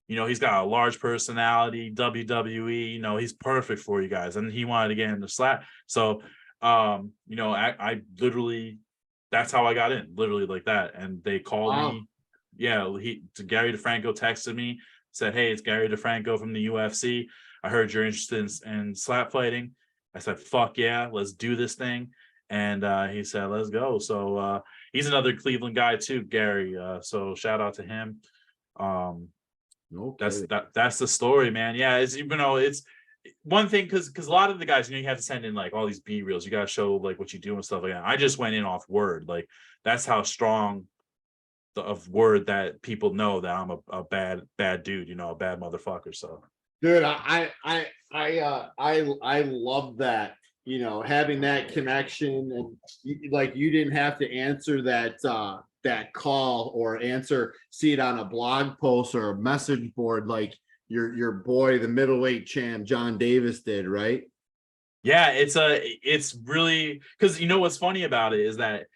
He's got a large personality, WWE. He's perfect for you guys. And he wanted to get into slap. So, I literally, that's how I got in, literally like that. And they called me. Yeah, Gary DeFranco texted me, said, "Hey, it's Gary DeFranco from the UFC. I heard you're interested in slap fighting." I said, "Fuck yeah, let's do this thing." And he said, "Let's go." So he's another Cleveland guy too, Gary. So shout out to him. Okay. That's the story, man. Yeah, it's one thing because a lot of the guys, you have to send in like all these B reels. You got to show like what you do and stuff like that. I just went in off word. Like that's how strong of word that people know that I'm a bad dude, a bad motherfucker. So, Dude, I love that, having that connection, and like you didn't have to answer that call or see it on a blog post or a message board like your boy, the middleweight champ John Davis did, right? yeah, it's really because what's funny about it is that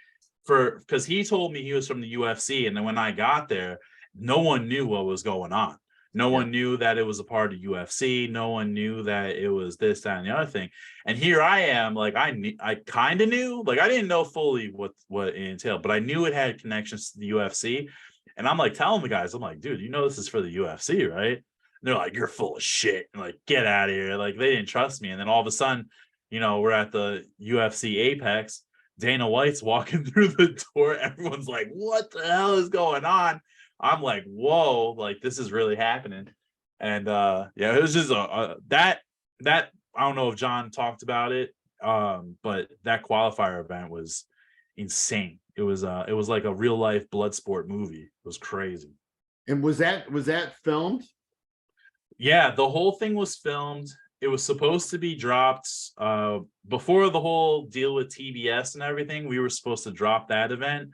because he told me he was from the UFC, and then when I got there, no one knew what was going on. No one knew that it was a part of UFC. No one knew that it was this, that, and the other thing. And here I am, like I kind of knew, like I didn't know fully what it entailed, but I knew it had connections to the UFC. And I'm like telling the guys, I'm like, dude, this is for the UFC, right? And they're like, you're full of shit, and like get out of here. Like they didn't trust me. And then all of a sudden, we're at the UFC Apex. Dana White's walking through the door. Everyone's like, what the hell is going on? I'm like, whoa, like this is really happening. And it was just that I don't know if John talked about it, but that qualifier event was insane. It was like a real life blood sport movie. It was crazy. And was that filmed? Yeah, the whole thing was filmed. It was supposed to be dropped before the whole deal with TBS and everything. We were supposed to drop that event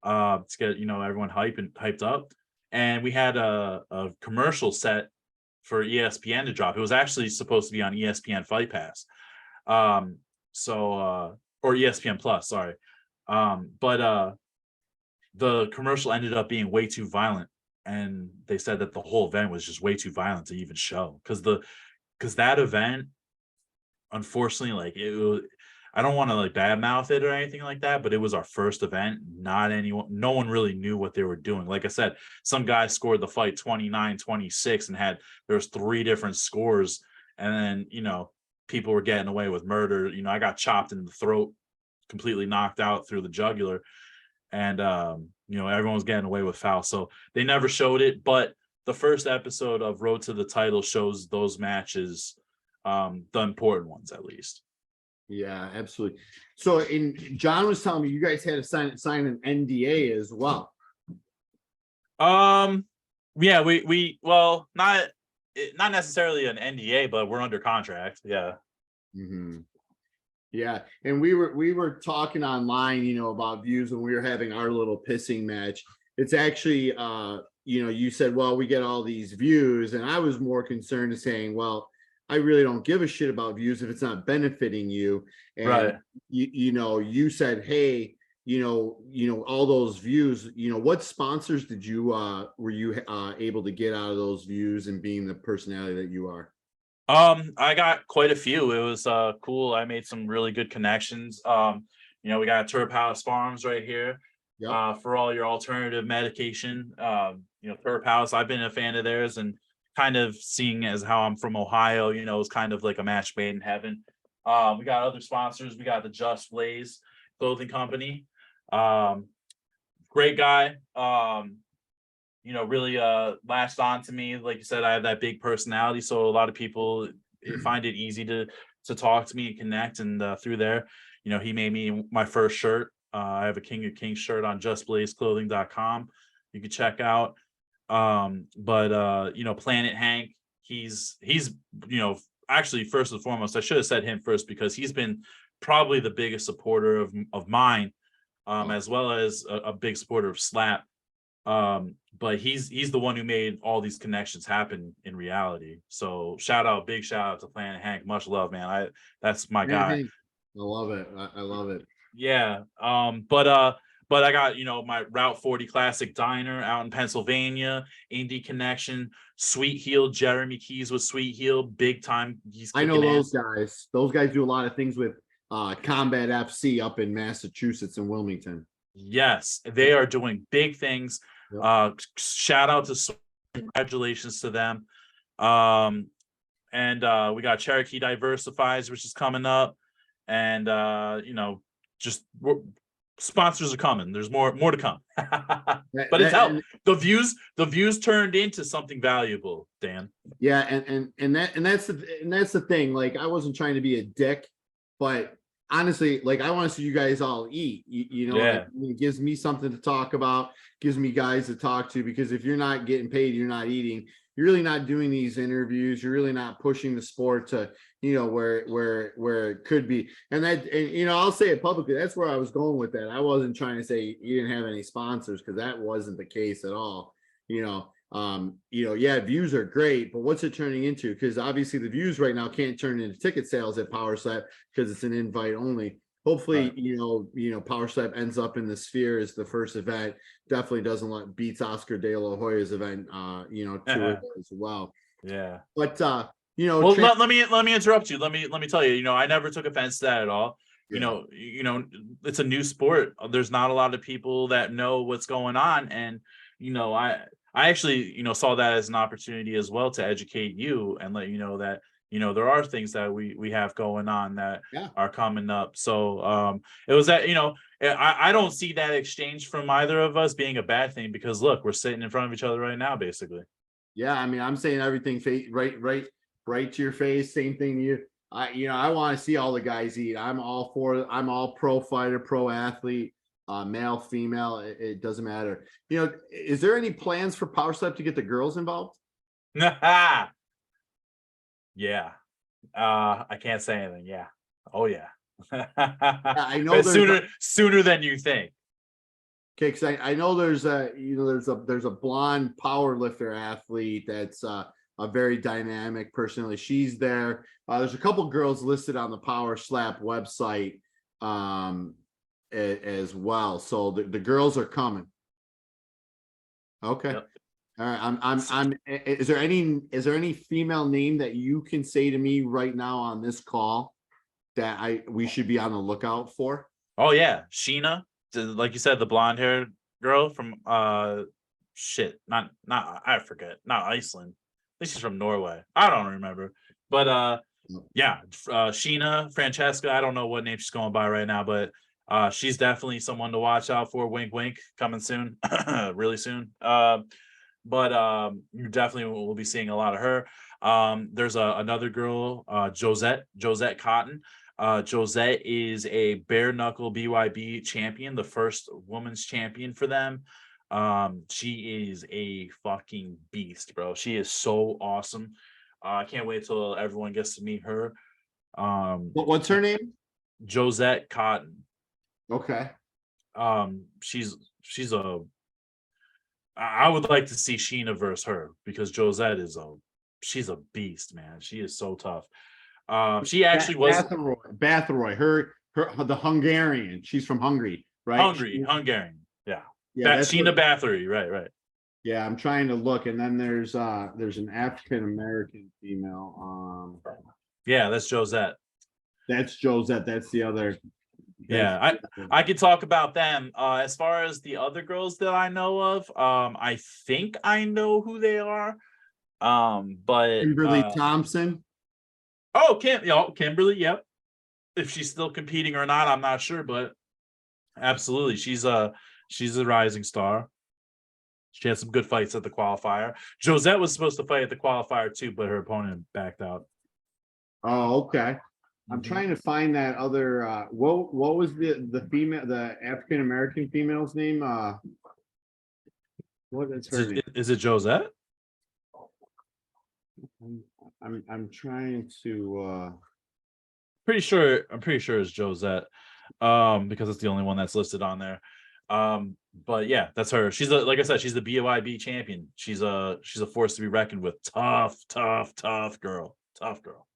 to get everyone hyped up, and we had a commercial set for ESPN to drop. It was actually supposed to be on ESPN Fight Pass, or ESPN Plus, sorry, but the commercial ended up being way too violent, and they said that the whole event was just way too violent to even show because that event, unfortunately, like I don't want to like badmouth it or anything like that, but it was our first event. No one really knew what they were doing. Like I said, some guy scored the fight 29-26 and there was 3 different scores. And then, people were getting away with murder. I got chopped in the throat, completely knocked out through the jugular. And, everyone was getting away with foul. So they never showed it. But the first episode of Road to the Title shows those matches, the important ones at least. Yeah, absolutely. So John was telling me you guys had to sign an NDA as well. Yeah, we well, not necessarily an NDA, but we're under contract. Yeah. Mm-hmm. Yeah, and we were talking online, about views when we were having our little pissing match. It's actually, you said, well, we get all these views, and I was more concerned to saying, well, I really don't give a shit about views if it's not benefiting you. And right. You said, hey, all those views, what sponsors did you were you able to get out of those views and being the personality that you are? I got quite a few. It was cool. I made some really good connections. We got Turp House Farms right here. Yep. For all your alternative medication. Turp House, I've been a fan of theirs, and kind of seeing as how I'm from Ohio, it's kind of like a match made in heaven. We got other sponsors. We got the Just Blaze clothing company. Great guy. Really latched on to me. Like you said, I have that big personality, so a lot of people find it easy to talk to me and connect. And through there, he made me my first shirt. I have a King of Kings shirt on justblazeclothing.com. you could check out. But you know, Planet Hank, he's you know, actually, first and foremost, I should have said him first because he's been probably the biggest supporter of mine, as well as a big supporter of Slap. But he's the one who made all these connections happen in reality. So big shout out to Planet Hank. Much love, man. That's my guy. I love it. I love it. Yeah. But I got, you know, my Route 40 Classic Diner out in Pennsylvania, Indie Connection, Sweet Heel, Jeremy Keys with Sweet Heel, big time. I know those guys. Those guys do a lot of things with Combat FC up in Massachusetts and Wilmington. Yes, they are doing big things. Yep. Shout out to congratulations to them. And we got Cherokee Diversifies, which is coming up, and you know, just sponsors are coming. There's more to come. But it's out. The views turned into something valuable, Dan. Yeah, and that's the thing. Like, I wasn't trying to be a dick, but honestly, like, I want to see you guys all eat. You know, Yeah. it gives me something to talk about, gives me guys to talk to, because if you're not getting paid, you're not eating. You're really not doing these interviews. You're really not pushing the sport to, you know, where it could be. And you know, I'll say it publicly. That's where I was going with that. I wasn't trying to say you didn't have any sponsors, because that wasn't the case at all. You know, yeah, views are great, but what's it turning into? Because obviously the views right now can't turn into ticket sales at Powerslap because it's an invite only. Hopefully, right. you know, Powerslap ends up in the Sphere as the first event. Definitely beats Oscar De La Hoya's event, you know, to it as well. Yeah. But you know, well, let me interrupt you. Let me tell you. You know, I never took offense to that at all. Yeah. You know, it's a new sport. There's not a lot of people that know what's going on, and you know, I actually, you know, saw that as an opportunity as well to educate you and let you know that, you know, there are things that we have going on that are coming up. So it was that, you know, I don't see that exchange from either of us being a bad thing, because look, we're sitting in front of each other right now, basically. Yeah, I mean, I'm saying everything right to your face. Same thing to you. I want to see all the guys eat. I'm all pro fighter, pro athlete, male, female. It doesn't matter. You know, is there any plans for Powerslap to get the girls involved? Yeah. I can't say anything. Yeah. Oh yeah. I know sooner than you think. Okay, because I know there's a blonde power lifter athlete that's a very dynamic personality. She's there. There's a couple girls listed on the Powerslap website as well. So the girls are coming. Okay. Yep. All right. Is there any female name that you can say to me right now on this call that we should be on the lookout for? Oh yeah, Sheena, like you said, the blonde haired girl from not I forget, not Iceland. I think she's from Norway. I don't remember, but yeah, Sheena, Francesca. I don't know what name she's going by right now, but she's definitely someone to watch out for. Wink, wink, coming soon, really soon. But you definitely will be seeing a lot of her. There's another girl, Josette Cotton. Josette is a bare knuckle BYB champion, the first woman's champion for them. She is a fucking beast, bro. She is so awesome. I can't wait till everyone gets to meet her. What's her name? Josette Cotton. Okay. She's I would like to see Sheena versus her, because Josette she's a beast, man. She is so tough. She actually was Bathroy, her the Hungarian. She's from Hungary, right? Hungarian. Yeah. Sheena Bathory, right. Yeah, I'm trying to look, and then there's an African American female. Yeah, that's Josette. That's Josette. That's the other. Yeah, I could talk about them. As far as the other girls that I know of, I think I know who they are. But Kimberly Thompson. Oh, Kimberly, yep. If she's still competing or not, I'm not sure, but absolutely, she's a rising star. She had some good fights at the qualifier. Josette was supposed to fight at the qualifier too, but her opponent backed out. Oh, okay. I'm trying to find that other. What was the female, the African American female's name? What is her name? Is it Josette? I'm trying to. I'm pretty sure it's Josette, because it's the only one that's listed on there. But yeah, that's her. She's like I said, she's the BOIB champion. She's a force to be reckoned with. Tough girl. Tough girl.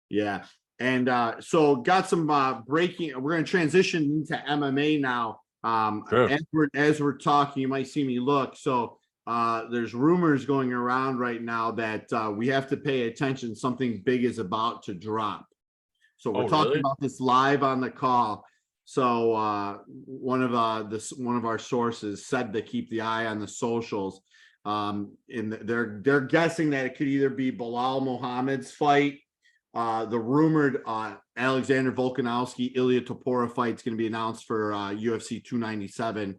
Yeah. And so got some breaking. We're going to transition into MMA now. Sure. As we're talking, you might see me look. So there's rumors going around right now that we have to pay attention. Something big is about to drop. So we're talking really? about this live on the call. So one of our sources said to keep the eye on the socials. They're guessing that it could either be Bilal Muhammad's fight. The rumored Alexander Volkanovski Ilya Topora fight is going to be announced for UFC 297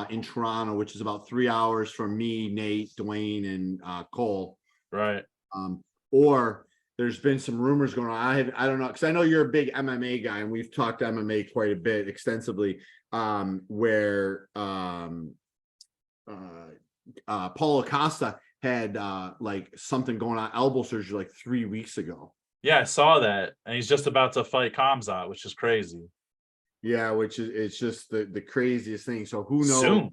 in Toronto, which is about 3 hours from me, Nate, Dwayne, and Cole. Right. Or there's been some rumors going on. I don't know, because I know you're a big MMA guy, and we've talked MMA quite a bit extensively. Where Paulo Costa had like something going on, elbow surgery, like 3 weeks ago. Yeah, I saw that, and he's just about to fight Khamzat, which is crazy. Yeah, which is it's just the craziest thing. So who knows? Soon.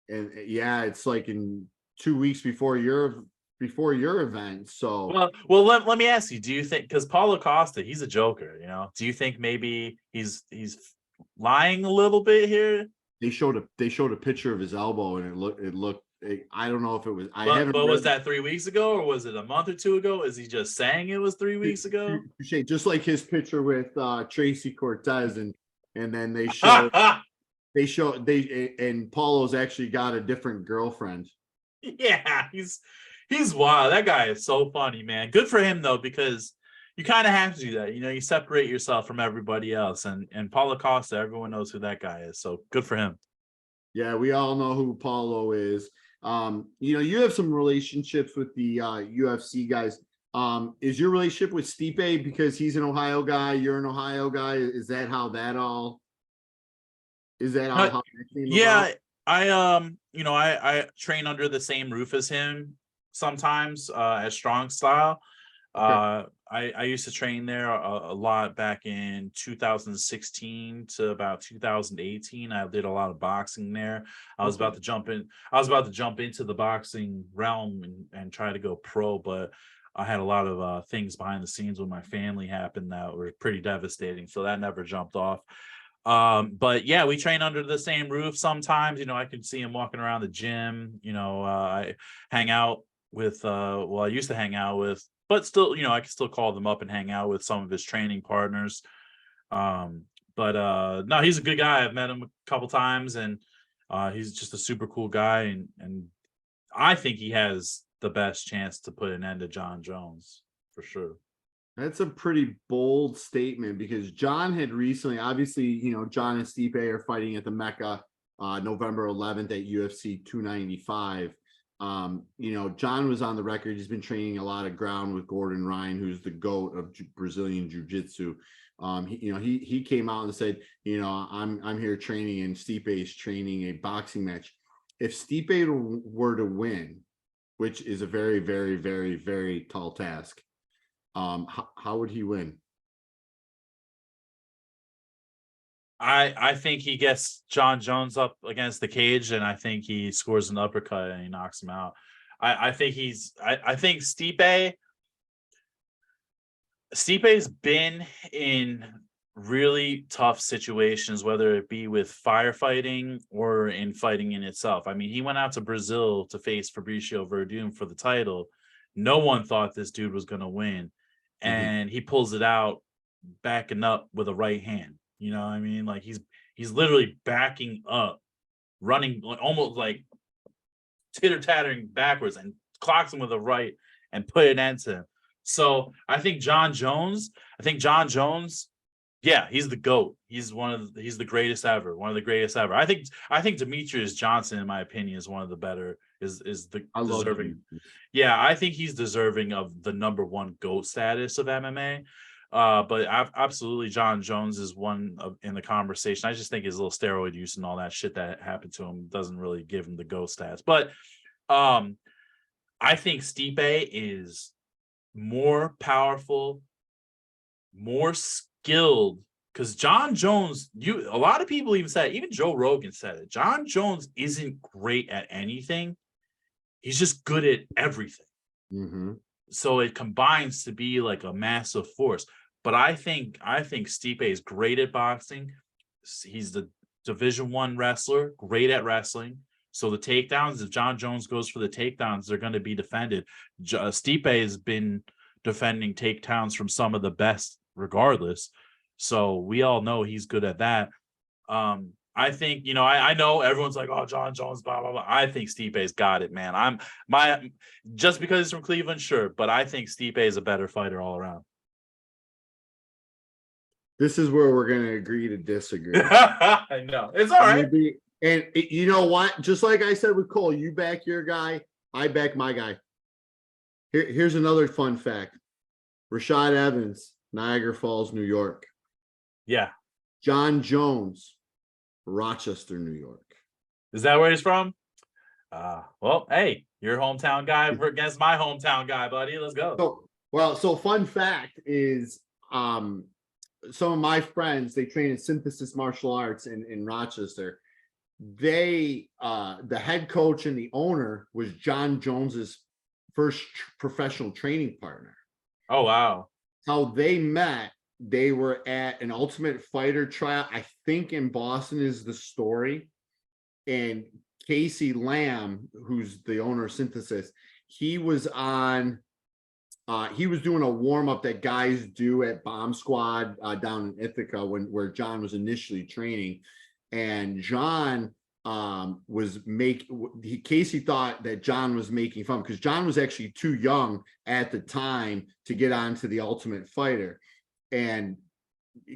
And yeah, it's like in 2 weeks before your event. So well, let me ask you: do you think, because Paulo Costa, he's a joker, do you think maybe he's lying a little bit here? they showed a picture of his elbow, and it looked. I don't know if it was. But was that 3 weeks ago, or was it a month or two ago? Is he just saying it was 3 weeks ago? Just like his picture with Tracy Cortez, and then they show and Paulo's actually got a different girlfriend. Yeah, he's wild. That guy is so funny, man. Good for him though, because you kind of have to do that. You separate yourself from everybody else, and Paulo Costa, everyone knows who that guy is. So good for him. Yeah, we all know who Paulo is. You have some relationships with the UFC guys. Is your relationship with Stipe because he's an Ohio guy, you're an Ohio guy? Is that how that all? Is that all? How that came yeah, about? I train under the same roof as him sometimes, as Strong Style. Okay. I used to train there a lot back in 2016 to about 2018. I did a lot of boxing there. I was about to jump into the boxing realm and try to go pro, but I had a lot of things behind the scenes with my family happen that were pretty devastating, so that never jumped off. But yeah, we train under the same roof sometimes. I can see him walking around the gym. I hang out with I used to hang out with, but still, I can still call them up and hang out with some of his training partners. But no, he's a good guy. I've met him a couple times, and he's just a super cool guy, and I think he has the best chance to put an end to jonjones for sure. That's a pretty bold statement, because John had recently, obviously, John and Stipe are fighting at the Mecca November 11th at UFC 295. John was on the record. He's been training a lot of ground with Gordon Ryan, who's the GOAT of Brazilian jiu-jitsu. He came out and said, I'm here training, and Stipe is training a boxing match. If Stipe were to win, which is a very, very, very, very tall task, how would he win? I think he gets jonjones up against the cage, and I think he scores an uppercut and he knocks him out. I think Stipe's been in really tough situations, whether it be with firefighting or in fighting in itself. I mean, he went out to Brazil to face Fabricio Verdun for the title. No one thought this dude was going to win, and he pulls it out, backing up with a right hand. You know what I mean? Like he's literally backing up, running almost like titter-tattering backwards, and clocks him with a right and put an end to him. So I think jonjones, yeah, he's the GOAT. He's the greatest ever, one of the greatest ever. I think Demetrius Johnson, in my opinion, is one of the better, is the deserving. Yeah, I think he's deserving of the #1 GOAT status of MMA. But absolutely, John Jones is one in the conversation. I just think his little steroid use and all that shit that happened to him doesn't really give him the go stats. But I think Stipe is more powerful, more skilled. Because John Jones, a lot of people even said, even Joe Rogan said it. John Jones isn't great at anything. He's just good at everything. Mm-hmm. So it combines to be like a massive force. But I think Stipe is great at boxing. He's the Division I wrestler, great at wrestling. So the takedowns, if John Jones goes for the takedowns, they're going to be defended. Stipe has been defending takedowns from some of the best regardless. So we all know he's good at that. I think, I know everyone's like, oh, John Jones, blah, blah, blah. I think Stipe's got it, man. Just because he's from Cleveland, sure, but I think Stipe is a better fighter all around. This is where we're going to agree to disagree. I know. It's all right. You know what? Just like I said with Cole, you back your guy, I back my guy. Here's another fun fact. Rashad Evans, Niagara Falls, New York. Yeah. John Jones, Rochester, New York. Is that where he's from? Well, hey, your hometown guy against my hometown guy, buddy. Let's go. So fun fact is some of my friends, they train in synthesis martial arts in Rochester. The head coach and the owner was John Jones's first professional training partner. Oh, wow. How they met, they were at an Ultimate Fighter trial, I think in Boston is the story. And Casey Lamb, who's the owner of Synthesis, he was doing a warm-up that guys do at Bomb Squad down in Ithaca where John was initially training. And John Casey thought that John was making fun because John was actually too young at the time to get onto the Ultimate Fighter. And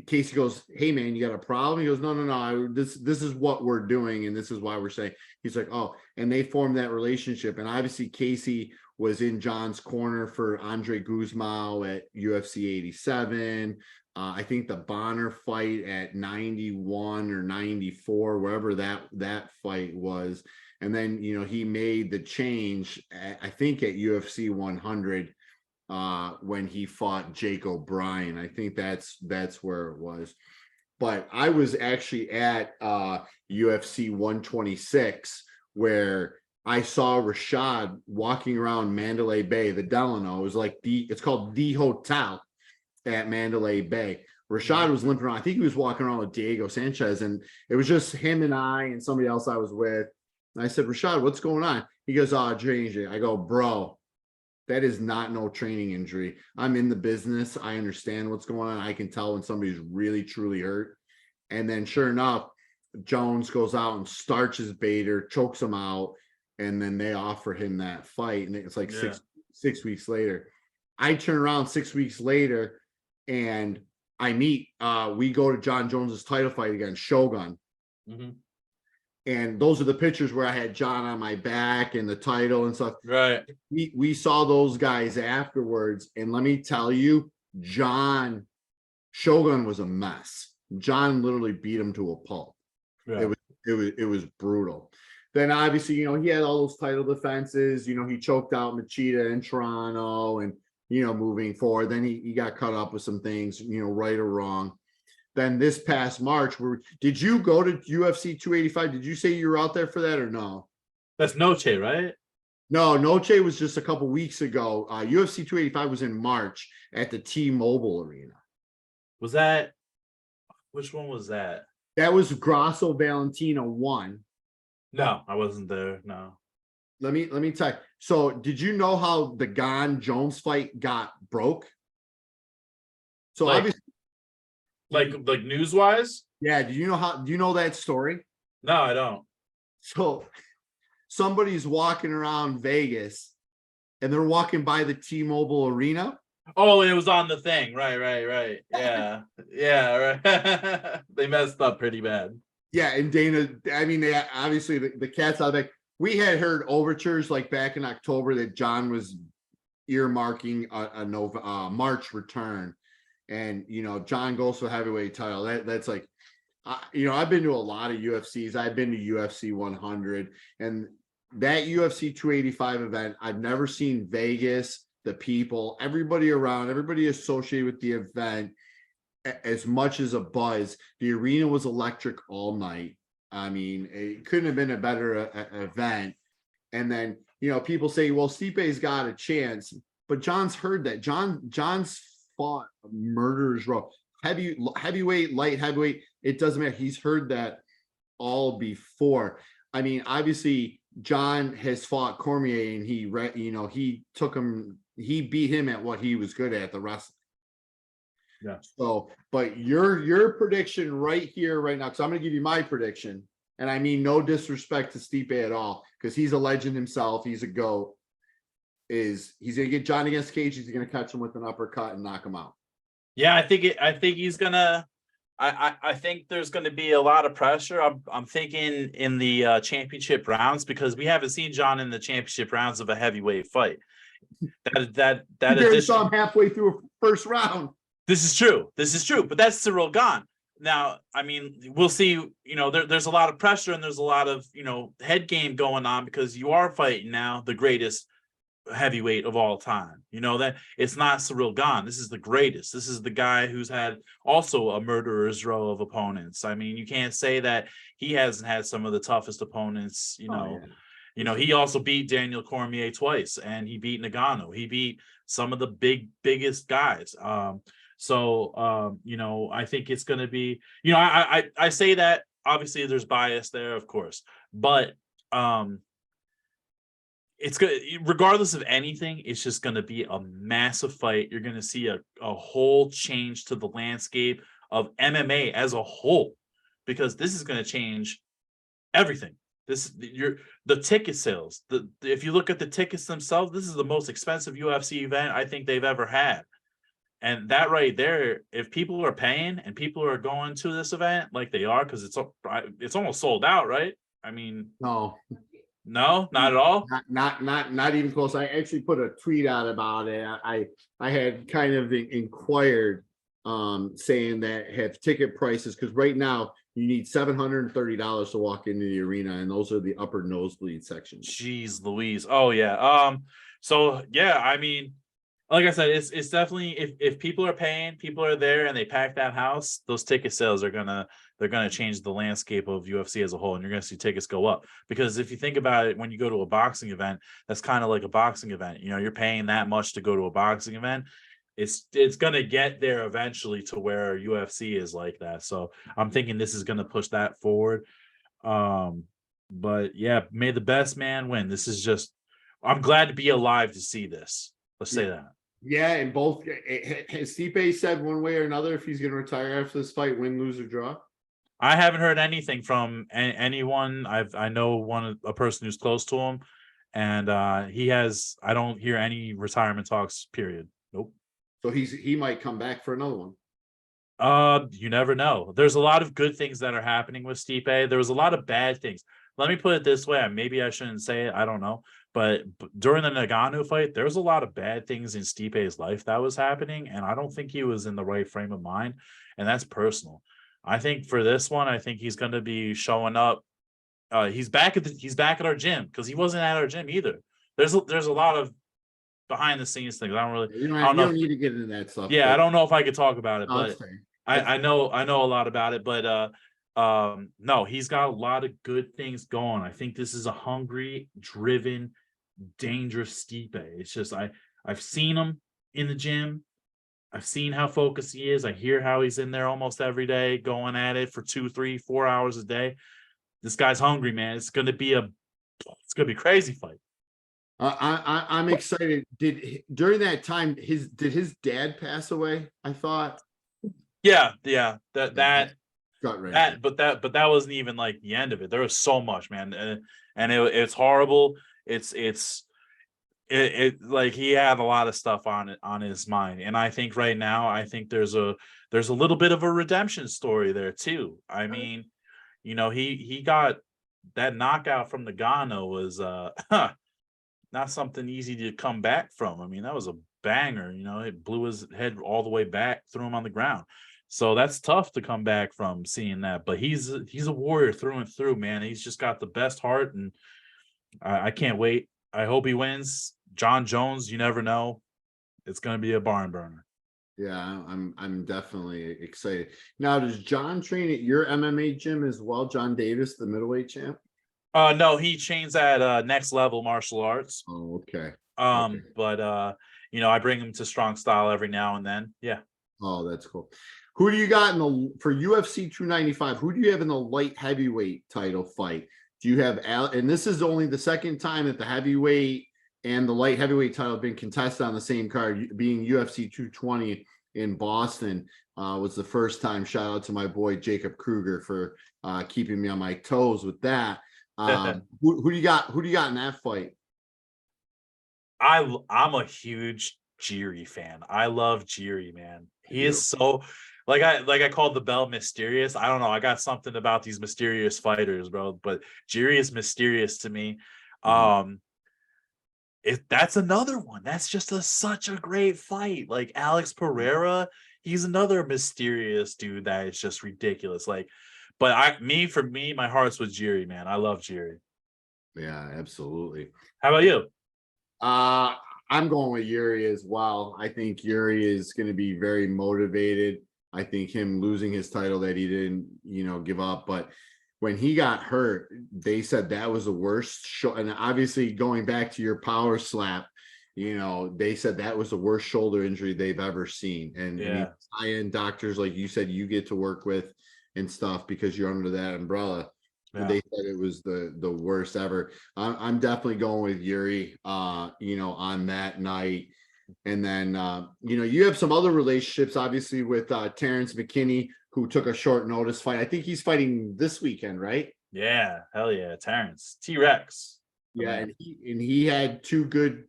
Casey goes, hey man, you got a problem? He goes, no, this is what we're doing and this is why we're saying. He's like, oh, and they formed that relationship. And obviously Casey was in John's corner for Andre Guzmão at UFC 87. I think the Bonner fight at 91 or 94, wherever that fight was. And then, he made the change, I think at UFC 100 when he fought Jake O'Brien. I think that's where it was. But I was actually at UFC 126 where I saw Rashad walking around Mandalay Bay, the Delano. It was like it's called The Hotel at Mandalay Bay. Rashad was limping around. I think he was walking around with Diego Sanchez, and it was just him and I and somebody else I was with. And I said, Rashad, what's going on? He goes, training injury. I go, bro, that is not no training injury. I'm in the business. I understand what's going on. I can tell when somebody's really, truly hurt. And then sure enough, Jones goes out and starches Bader, chokes him out, and then they offer him that fight. And it's like 6 weeks later. I turn around 6 weeks later and I meet, we go to John Jones's title fight against Shogun. Mm-hmm. And those are the pictures where I had John on my back and the title and stuff. Right. We saw those guys afterwards. And let me tell you, Shogun was a mess. John literally beat him to a pulp. Yeah. It was brutal. Then obviously, he had all those title defenses. He choked out Machida in Toronto and, moving forward. Then he got caught up with some things, right or wrong. Then this past March, did you go to UFC 285? Did you say you were out there for that or no? That's Noche, right? No, Noche was just a couple weeks ago. UFC 285 was in March at the T-Mobile Arena. Which one was that? That was Grasso Valentina 1. No, I wasn't there. No. Let me tell you. So did you know how the Gane Jones fight got broke? So obviously, like news wise? Yeah. Do you know that story? No, I don't. So somebody's walking around Vegas and they're walking by the T-Mobile Arena. Oh, it was on the thing. Right. Yeah. Yeah, right. They messed up pretty bad. Yeah, and Dana, I mean, they obviously the cat's out there. We had heard overtures like back in October that John was earmarking a March return. and John goes for heavyweight title. That's like, I've been to a lot of UFCs. I've been to UFC 100, and that UFC 285 event, I've never seen Vegas, the people, everybody around, everybody associated with the event as much as a buzz. The arena was electric all night. I mean, it couldn't have been a better event. And then, people say, well, Stipe's got a chance, but John's heard that. John's fought a murderer's row. Heavyweight, light heavyweight, it doesn't matter. He's heard that all before. I mean, obviously, John has fought Cormier, and he beat him at what he was good at, the wrestling. Yeah. So, but your prediction right here, right now, because I'm going to give you my prediction, and I mean no disrespect to Stipe at all, because he's a legend himself. He's a GOAT. He's going to get John against Cage. He's going to catch him with an uppercut and knock him out. Yeah, I think he's gonna. I think there's going to be a lot of pressure. I'm thinking in the championship rounds, because we haven't seen John in the championship rounds of a heavyweight fight. That You saw him halfway through a first round. This is true, but that's Cyril Gane. Now, I mean, we'll see. There's a lot of pressure, and there's a lot of head game going on, because you are fighting now the greatest heavyweight of all time. That it's not Cyril Gane. This is the greatest. This is the guy who's had also a murderer's row of opponents. I mean, you can't say that he hasn't had some of the toughest opponents. He also beat Daniel Cormier twice, and he beat Nagano. He beat some of the biggest guys. I think it's going to be, I say that obviously there's bias there, of course, but it's good. Regardless of anything, it's just going to be a massive fight. You're going to see a whole change to the landscape of MMA as a whole, because this is going to change everything. The ticket sales. If you look at the tickets themselves, this is the most expensive UFC event I think they've ever had. And that right there, if people are paying and people are going to this event like they are, because it's almost sold out, right? I mean, no, not at all. Not even close. I actually put a tweet out about it. I had kind of inquired, saying that have ticket prices, because right now you need $730 to walk into the arena, and those are the upper nosebleed sections. Jeez Louise. Oh yeah. So yeah, I mean, like I said, it's definitely, if people are paying, people are there, and they pack that house, those ticket sales they're gonna change the landscape of UFC as a whole, and you're gonna see tickets go up. Because if you think about it, when you go to a boxing event, that's kind of like a boxing event. You're paying that much to go to a boxing event. It's gonna get there eventually to where UFC is like that. So I'm thinking this is gonna push that forward. But yeah, may the best man win. This is just, I'm glad to be alive to see this. Let's say that. Yeah, and both, has Stipe said one way or another if he's going to retire after this fight, win, lose, or draw? I haven't heard anything from anyone. I know a person who's close to him, and he has. I don't hear any retirement talks. Period. Nope. So he might come back for another one. You never know. There's a lot of good things that are happening with Stipe. There was a lot of bad things. Let me put it this way. Maybe I shouldn't say it. I don't know. But during the Nagano fight, there was a lot of bad things in Stipe's life that was happening, and I don't think he was in the right frame of mind, and that's personal. I think for this one, I think he's going to be showing up. He's back at our gym, because he wasn't at our gym either. There's a lot of behind the scenes things. I don't need to get into that stuff. Yeah, I don't know if I could talk about it, but I know a lot about it. But no, he's got a lot of good things going. I think this is a hungry, driven, dangerous Stipe. It's just I've seen him in the gym. I've seen how focused he is. I hear how he's in there almost every day, going at it for 2, 3, 4 hours a day. This guy's hungry, man. It's gonna be a crazy fight. I'm excited. During that time, did his dad pass away? I thought. Yeah. But that wasn't even like the end of it. There was so much, man, and it's horrible. It's like he had a lot of stuff on his mind, and I think right now, there's a little bit of a redemption story there too. I mean, he got that knockout from Nagano was not something easy to come back from. I mean, that was a banger. It blew his head all the way back, threw him on the ground. So that's tough to come back from seeing that. But he's a warrior through and through, man. He's just got the best heart, and I can't wait. I hope he wins. Jonjones, you never know. It's going to be a barn burner. Yeah, I'm definitely excited. Now, does John train at your MMA gym as well? John Davis, the middleweight champ? No, he trains at Next Level Martial Arts. Oh, okay. But I bring him to Strong Style every now and then. Yeah. Oh, that's cool. Who do you got for UFC 295? Who do you have in the light heavyweight title fight? Do you have and this is only the second time that the heavyweight and the light heavyweight title have been contested on the same card, being UFC 220 in Boston was the first time. Shout out to my boy Jacob Kruger for keeping me on my toes with that. Who do you got? Who do you got in that fight? I'm a huge Jiri fan. I love Jiri, man. He is so like I called the bell mysterious. I don't know. I got something about these mysterious fighters, bro. But Jiri is mysterious to me. That's another one. That's just such a great fight. Like Alex Pereira, he's another mysterious dude that is just ridiculous. But for me, my heart's with Jiri, man. I love Jiri. Yeah, absolutely. How about you? I'm going with Yuri as well. I think Yuri is going to be very motivated. I think him losing his title that he didn't, give up. But when he got hurt, they said that was the worst show. And obviously going back to your power slap, they said that was the worst shoulder injury they've ever seen. And high-end doctors, like you said, you get to work with and stuff because you're under that umbrella. Yeah. They said it was the worst ever. I'm definitely going with Yuri, on that night. And then, you have some other relationships, obviously, with Terrence McKinney, who took a short notice fight. I think he's fighting this weekend, right? Yeah, hell yeah, Terrence T-Rex. Yeah, and he had two good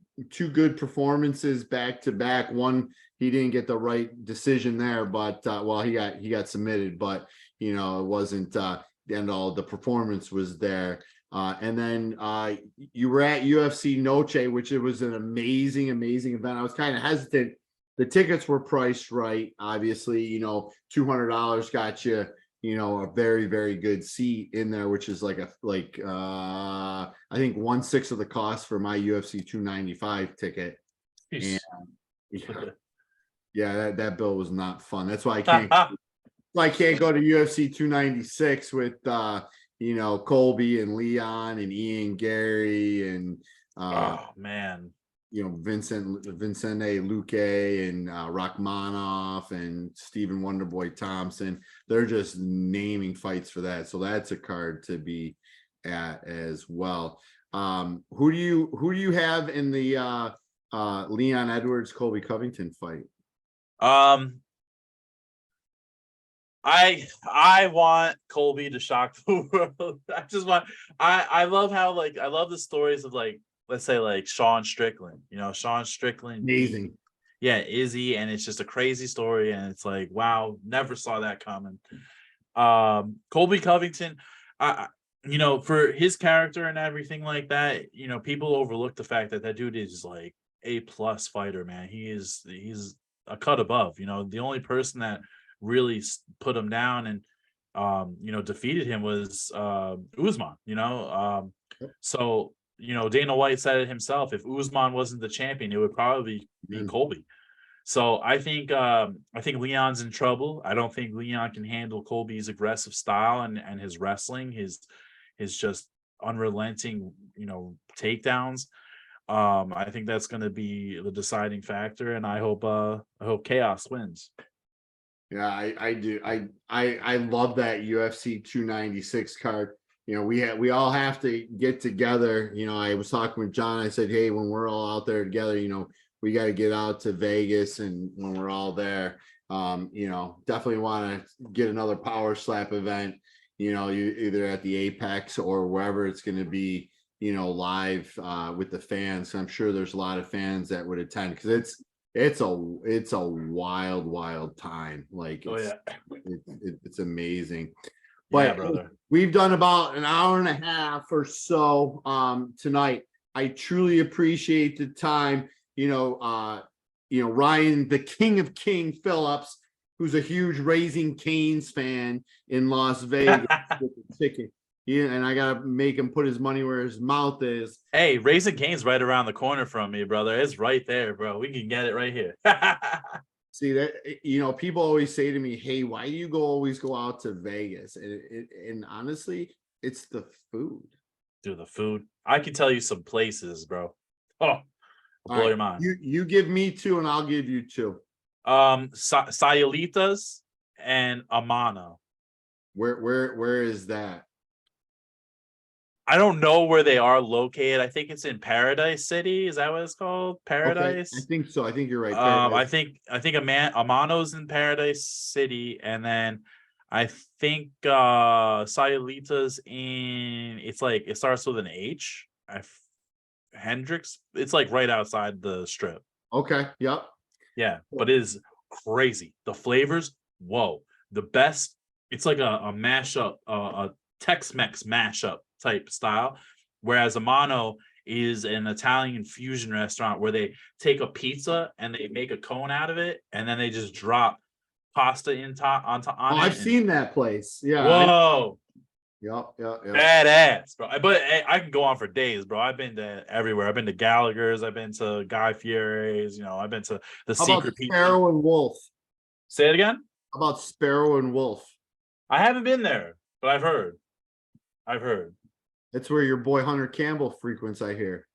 performances back to back. One, he didn't get the right decision there, but he got submitted, but it wasn't and all. The performance was there. And then you were at UFC Noche, which it was an amazing event. I was kind of hesitant. The tickets were priced right. Obviously, $200 got you, a very, very good seat in there, which is I think 1/6 of the cost for my UFC 295 ticket. And yeah, that bill was not fun. That's why I can't go to UFC 296 with Colby and Leon and Ian Gary and oh man, Vincente Luque and Rachmaninoff and Stephen Wonderboy Thompson. They're just naming fights for that, so that's a card to be at as well. Who do you have in the Leon Edwards Colby Covington fight? I want Colby to shock the world. I love how I love the stories of let's say Sean Strickland. Sean Strickland amazing. Izzy, and it's just a crazy story, and it's wow, never saw that coming. Colby Covington, for his character and everything like that, people overlook the fact that dude is A+ fighter, man. He's a cut above. The only person that really put him down and defeated him was Usman. So Dana White said it himself, if Usman wasn't the champion, it would probably be Colby. So I think Leon's in trouble. I don't think Leon can handle Colby's aggressive style and his wrestling, his just unrelenting takedowns. I think that's going to be the deciding factor, and I hope Chaos wins. Yeah, I do. I love that UFC 296 card. We all have to get together. I was talking with John. I said, hey, when we're all out there together, we got to get out to Vegas, and when we're all there, definitely want to get another power slap event. You either at the Apex or wherever it's going to be. Live with the fans. I'm sure there's a lot of fans that would attend because it's a wild time. It's amazing. But yeah, brother, we've done about an hour and a half or so tonight. I truly appreciate the time. Ryan, the King of King Phillips, who's a huge Raising Cane's fan in Las Vegas with the ticket. Yeah, and I gotta make him put his money where his mouth is. Hey, Raising Cane's right around the corner from me, brother. It's right there, bro. We can get it right here. See that people always say to me, "Hey, why do you always go out to Vegas?" And honestly, it's the food. Dude, the food. I can tell you some places, bro. Oh, I'll blow your mind. You give me 2 and I'll give you 2. Sayulitas and Amano. Where is that? I don't know where they are located. I think it's in Paradise City. Is that what it's called? Paradise? Okay, I think so. I think you're right. I think Amano's in Paradise City, and then I think Sayulita's in. It's like it starts with an H. Hendrix. It's like right outside the strip. Okay. Yep. Yeah, but it is crazy. The flavors. Whoa, the best. It's like a mashup, a Tex-Mex mashup type style, whereas Amano is an Italian fusion restaurant where they take a pizza and they make a cone out of it, and then they just drop pasta on it. I've seen that place. Yeah. Whoa. Yep. Badass, bro. But hey, I can go on for days, bro. I've been to everywhere. I've been to Gallagher's. I've been to Guy Fieri's. I've been to the How Secret about Pizza. Sparrow and Wolf? Say it again. How about Sparrow and Wolf? I haven't been there, but I've heard. That's where your boy Hunter Campbell frequents, I hear.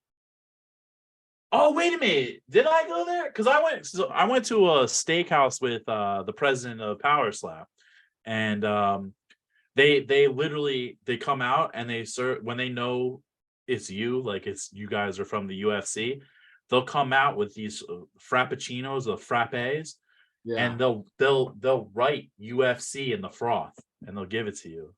Oh, wait a minute. Did I go there? Because I went to a steakhouse with the president of Powerslap, and they literally come out and they serve when they know it's you, like it's you guys are from the UFC. They'll come out with these frappuccinos or frappes, and they'll write UFC in the froth and they'll give it to you.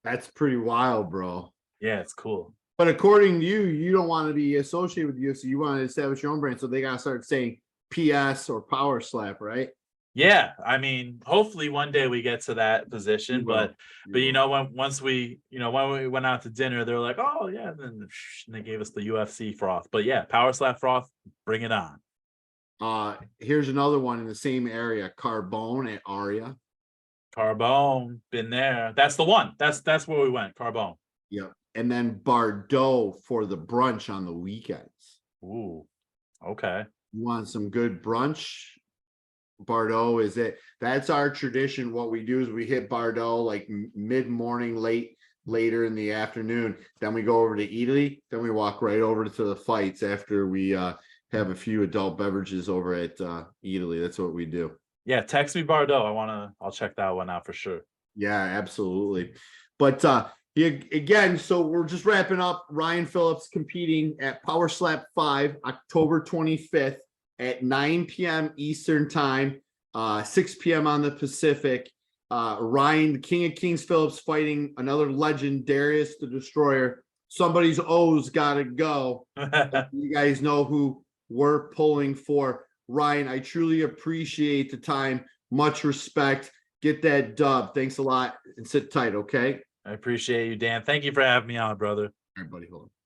That's pretty wild, bro. Yeah, it's cool. But according to you, you don't want to be associated with the UFC. You want to establish your own brand, so they gotta start saying PS or Power Slap, right? Yeah, I mean, hopefully one day we get to that position. But when we went out to dinner, they were like, "Oh yeah," and they gave us the UFC froth. But yeah, Power Slap froth, bring it on. Here's another one in the same area, Carbone at Aria. Carbone, been there. That's the one. That's where we went. Carbone. Yep. And then Bardot for the brunch on the weekends. Ooh, okay. You want some good brunch? Bardot is it. That's our tradition. What we do is we hit Bardot like mid-morning, later in the afternoon. Then we go over to Italy. Then we walk right over to the fights after we have a few adult beverages over at Italy. That's what we do. Yeah, text me Bardot. I'll check that one out for sure. Yeah, absolutely. But again, so we're just wrapping up. Ryan Phillips competing at Power Slap 5, October 25th at 9 p.m. Eastern time, 6 p.m. on the Pacific. Ryan, the King of Kings Phillips, fighting another legend, Darius the Destroyer. Somebody's O's got to go. You guys know who we're pulling for. Ryan, I truly appreciate the time. Much respect. Get that dub. Thanks a lot and sit tight, okay? I appreciate you, Dan. Thank you for having me on, brother. All right, buddy. Hold on.